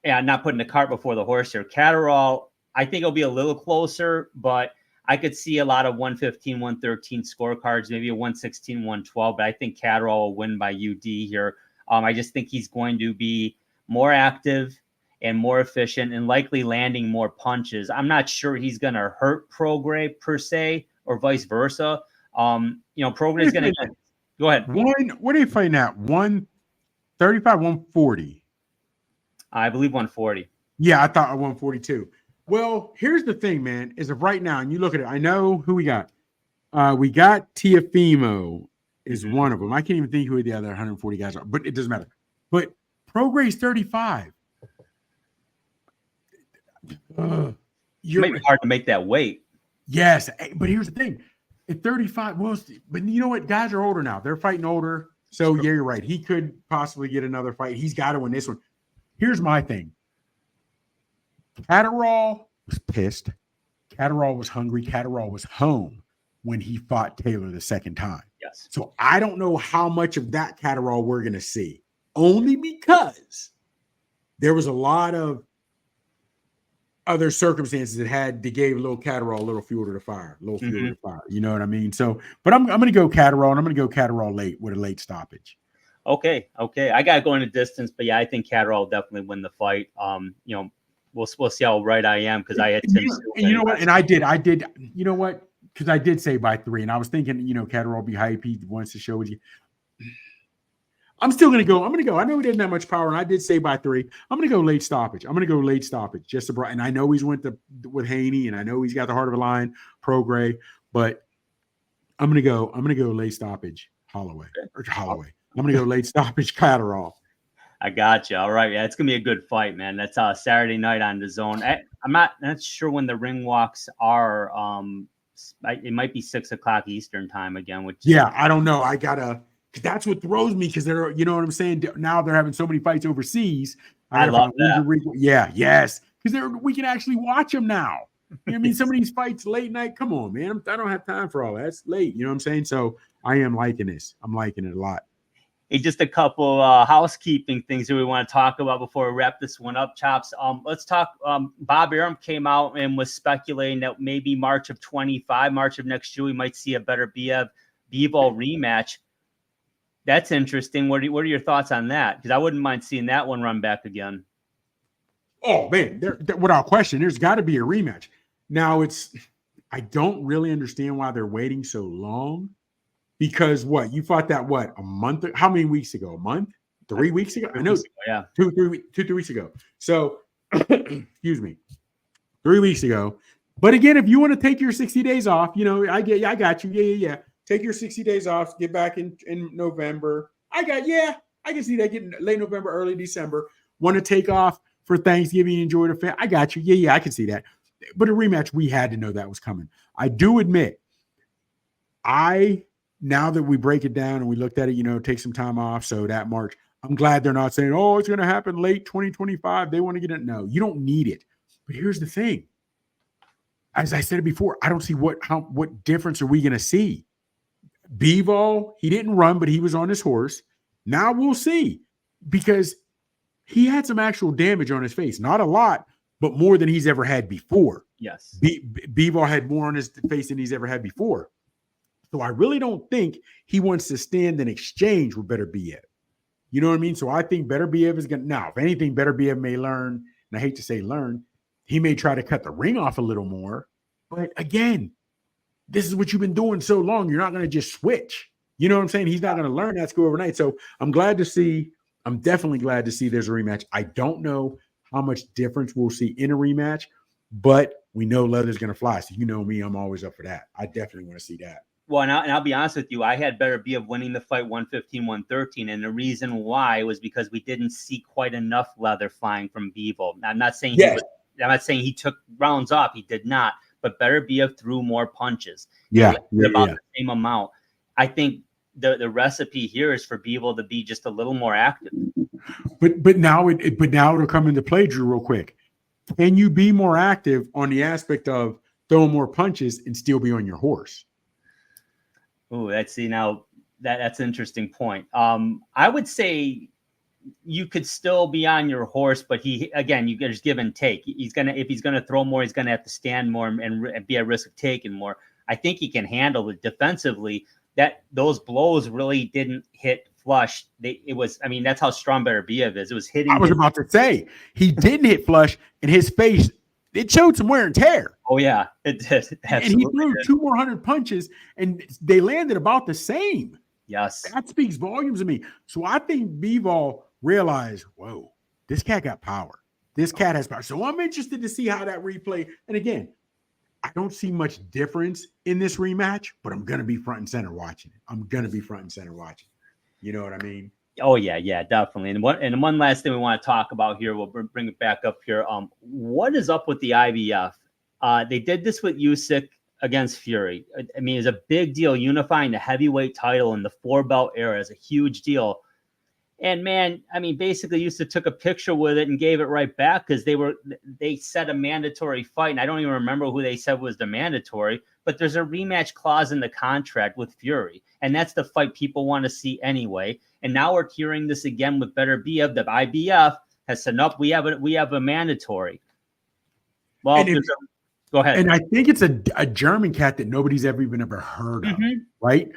yeah, not putting the cart before the horse here. Catterall, I think it'll be a little closer, but I could see a lot of 115, 113 scorecards, maybe a 116, 112, but I think Catterall will win by UD here. I just think he's going to be more active and more efficient and likely landing more punches. I'm not sure he's going to hurt Prograis per se or vice versa. Prograis is going to go ahead. What are you fighting at? 135, 140? I believe 140. Yeah, I thought 142. Well, here's the thing, man, is of right now, and you look at it, I know who we got. We got Teofimo is one of them. I can't even think who the other 140 guys are, but it doesn't matter. But Prograis 35. You're maybe hard to make that weight. Yes, but here's the thing. At 35, well, but you know what? Guys are older now. They're fighting older. So, yeah, you're right. He could possibly get another fight. He's got to win this one. Here's my thing. Catterall was pissed. Catterall was hungry. Catterall was home when he fought Taylor the second time. Yes. So I don't know how much of that Catterall we're going to see, only because there was a lot of other circumstances that gave little Catterall a little fuel to the fire, You know what I mean? So, but I'm going to go Catterall, and I'm going to go Catterall late with a late stoppage. Okay. I got to go in a distance, but yeah, I think Catterall will definitely win the fight. We'll see how right I am because I had Tim. And you know what? And I did. You know what? Because I did say by 3, and I was thinking, Catterall will be hype. He wants to show with you. I'm still going to go. I know he didn't have much power, and I did say by 3. I'm going to go late stoppage. Just to and I know he's went with Haney, and I know he's got the heart of a lion, Prograis, but I'm going to go late stoppage, Holloway. I'm going to go late stoppage, Catterall. I got you. All right. Yeah, it's going to be a good fight, man. That's Saturday night on the Zone. I'm not sure when the ring walks are. It might be 6 o'clock Eastern time again. I don't know. I got to. That's what throws me because they're, you know what I'm saying? Now they're having so many fights overseas. I love that. Yes. Because we can actually watch them now. You know what I mean? Some of these fights late night. Come on, man. I don't have time for all that. It's late. You know what I'm saying? So I am liking this. I'm liking it a lot. Hey, just a couple housekeeping things that we want to talk about before we wrap this one up, Chops. Let's talk. Bob Arum came out and was speculating that maybe March of next year, we might see a better Bivol rematch. That's interesting. What are your thoughts on that? Because I wouldn't mind seeing that one run back again. Oh, man, without question, there's got to be a rematch. Now, I don't really understand why they're waiting so long. Because you fought that a month? How many weeks ago? A month? 3 weeks ago? I know. Yeah. 3 weeks ago. So, excuse me. 3 weeks ago. But again, if you want to take your 60 days off, I got you. Yeah. Take your 60 days off, get back in November. I can see that getting late November, early December. Want to take off for Thanksgiving, enjoy the family. I got you. Yeah, I can see that. But a rematch, we had to know that was coming. I do admit, now that we break it down and we looked at it, take some time off. So that March, I'm glad they're not saying, oh, it's going to happen late 2025. They want to get it. No, you don't need it. But here's the thing. As I said before, I don't see what difference are we going to see. Bivol, he didn't run, but he was on his horse. Now we'll see because he had some actual damage on his face. Not a lot, but more than he's ever had before. Yes. Bivol had more on his face than he's ever had before. So I really don't think he wants to stand in exchange with Better Biev. You know what I mean? So I think Better Biev is going to, now, if anything, Better Biev may learn, and I hate to say learn, he may try to cut the ring off a little more. But again, this is what you've been doing so long. You're not going to just switch. You know what I'm saying? He's not going to learn that skill overnight. So I'm definitely glad to see there's a rematch. I don't know how much difference we'll see in a rematch, but we know leather's going to fly. So you know me, I'm always up for that. I definitely want to see that. Well, and I'll be honest with you, I had Better Be of winning the fight 115, 113. And the reason why was because we didn't see quite enough leather flying from Bivol. I'm not saying he took rounds off. He did not. But Better Be of threw more punches. About the same amount. I think the recipe here is for Bivol to be just a little more active. But now it'll come into play, Drew, real quick. Can you be more active on the aspect of throwing more punches and still be on your horse? Oh, that's an interesting point. I would say you could still be on your horse, but you just give and take. If he's gonna throw more, he's gonna have to stand more and be at risk of taking more. I think he can handle it defensively. That those blows really didn't hit flush. That's how strong Better Be of is. It was hitting. I was about to say he didn't hit flush, and his face, it showed some wear and tear. Oh yeah, it did. And he threw 200 punches, and they landed about the same. Yes, that speaks volumes to me. So I think Bivol realized, whoa, this cat got power. This cat has power. So I'm interested to see how that replay. And again, I don't see much difference in this rematch, but I'm gonna be front and center watching it. You know what I mean? Oh yeah, definitely. And one last thing we want to talk about here, we'll bring it back up here. What is up with the IBF? They did this with Usyk against Fury. I mean, it's a big deal. Unifying the heavyweight title in the 4-belt era is a huge deal. And man, I mean, basically Usyk took a picture with it and gave it right back because they set a mandatory fight. And I don't even remember who they said was the mandatory, but there's a rematch clause in the contract with Fury. And that's the fight people want to see anyway. And now we're hearing this again with Better Be of the IBF has said, nope, we have a mandatory. Well, go ahead. And I think it's a German cat that nobody's ever heard of, right?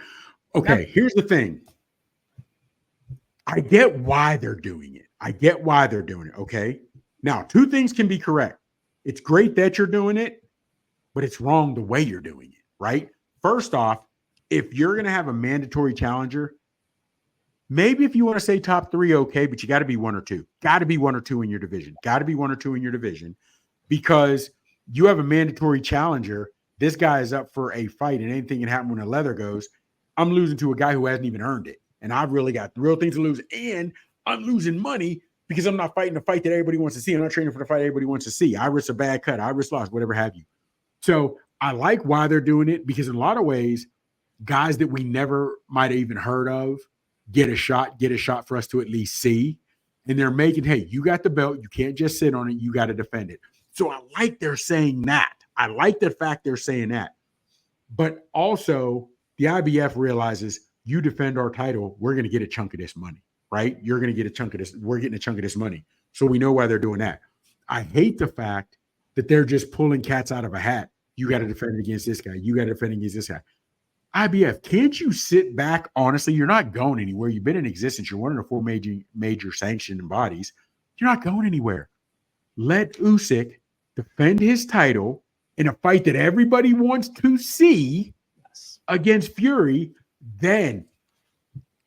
Okay, Here's the thing. I get why they're doing it. Okay. Now, two things can be correct. It's great that you're doing it, but it's wrong the way you're doing it, right? First off, if you're going to have a mandatory challenger, maybe if you want to say top 3, okay, but you got to be 1 or 2. Got to be 1 or 2 in your division. Because you have a mandatory challenger. This guy is up for a fight, and anything can happen when the leather goes. I'm losing to a guy who hasn't even earned it. And I've really got real things to lose. And I'm losing money because I'm not fighting the fight that everybody wants to see. I'm not training for the fight everybody wants to see. I risk a bad cut. I risk loss, whatever have you. So I like why they're doing it because in a lot of ways, guys that we never might have even heard of get a shot for us to at least see. And they're making, hey, you got the belt. You can't just sit on it. You got to defend it. So I like they're saying that. I like the fact they're saying that. But also the IBF realizes you defend our title, we're going to get a chunk of this money, right? You're going to get a chunk of this. We're getting a chunk of this money. So we know why they're doing that. I hate the fact that they're just pulling cats out of a hat. You got to defend against this guy. You got to defend against this guy. IBF, can't you sit back? Honestly, you're not going anywhere. You've been in existence. You're one of the 4 major sanctioned bodies. You're not going anywhere. Let Usyk defend his title in a fight that everybody wants to see against Fury. Then,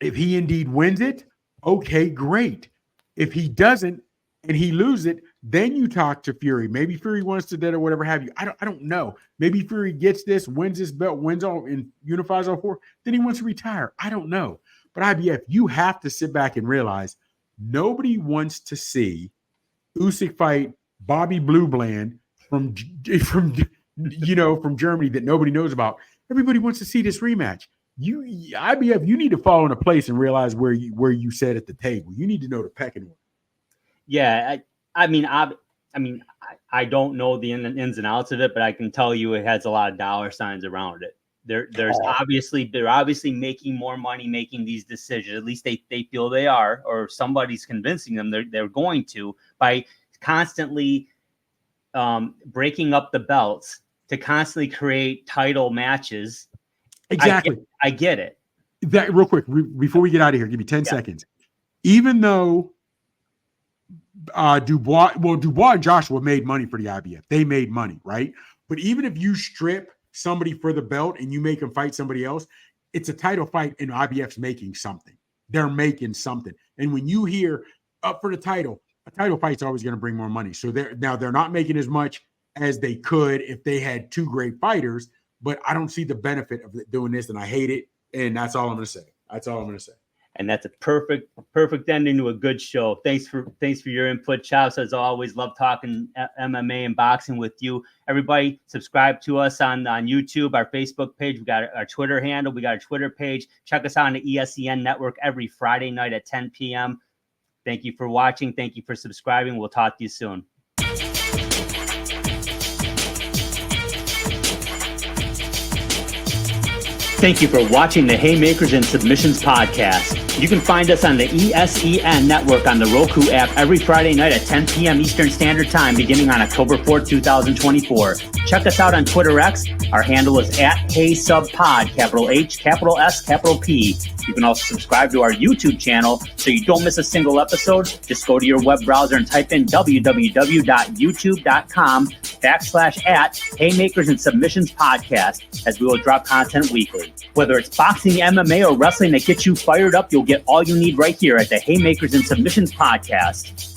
if he indeed wins it, okay, great. If he doesn't and he loses it, then you talk to Fury. Maybe Fury wants to do it or whatever have you. I don't know. Maybe Fury gets this, wins this belt, wins all and unifies all 4. Then he wants to retire. I don't know. But IBF, you have to sit back and realize nobody wants to see Usyk fight Bobby Blue Bland from Germany that nobody knows about. Everybody wants to see this rematch. IBF, you need to fall into place and realize where you sat at the table. You need to know the pecking order. Yeah, I don't know the ins and outs of it, but I can tell you it has a lot of dollar signs around it. They're obviously making more money making these decisions. At least they feel they are, or somebody's convincing them they're going to by constantly breaking up the belts to constantly create title matches. Exactly. I get it. That real quick before we get out of here, give me 10 seconds. Even though Dubois and Joshua made money for the IBF, they made money, right? But even if you strip somebody for the belt and you make them fight somebody else, it's a title fight and IBF's making something. They're making something. And when you hear up for the title, a title fight's always going to bring more money. So they're not making as much as they could if they had 2 great fighters. but I don't see the benefit of doing this, and I hate it. And that's all I'm going to say. That's all I'm going to say. And that's a perfect ending to a good show. Thanks for your input, Chops. As always, love talking MMA and boxing with you. Everybody, subscribe to us on YouTube, our Facebook page. We got our Twitter handle. We got a Twitter page. Check us out on the ESEN network every Friday night at 10 p.m. Thank you for watching. Thank you for subscribing. We'll talk to you soon. Thank you for watching the Haymakers and Submissions podcast. You can find us on the ESEN network on the Roku app every Friday night at 10 p.m. Eastern Standard Time beginning on October 4th, 2024. Check us out on Twitter X. Our handle is @HaySubPod, capital H, capital S, capital P. You can also subscribe to our YouTube channel so you don't miss a single episode. Just go to your web browser and type in www.youtube.com/@Haymakers and Submissions podcast, as we will drop content weekly. Whether it's boxing, MMA, or wrestling that gets you fired up, you'll get all you need right here at the Haymakers and Submissions podcast.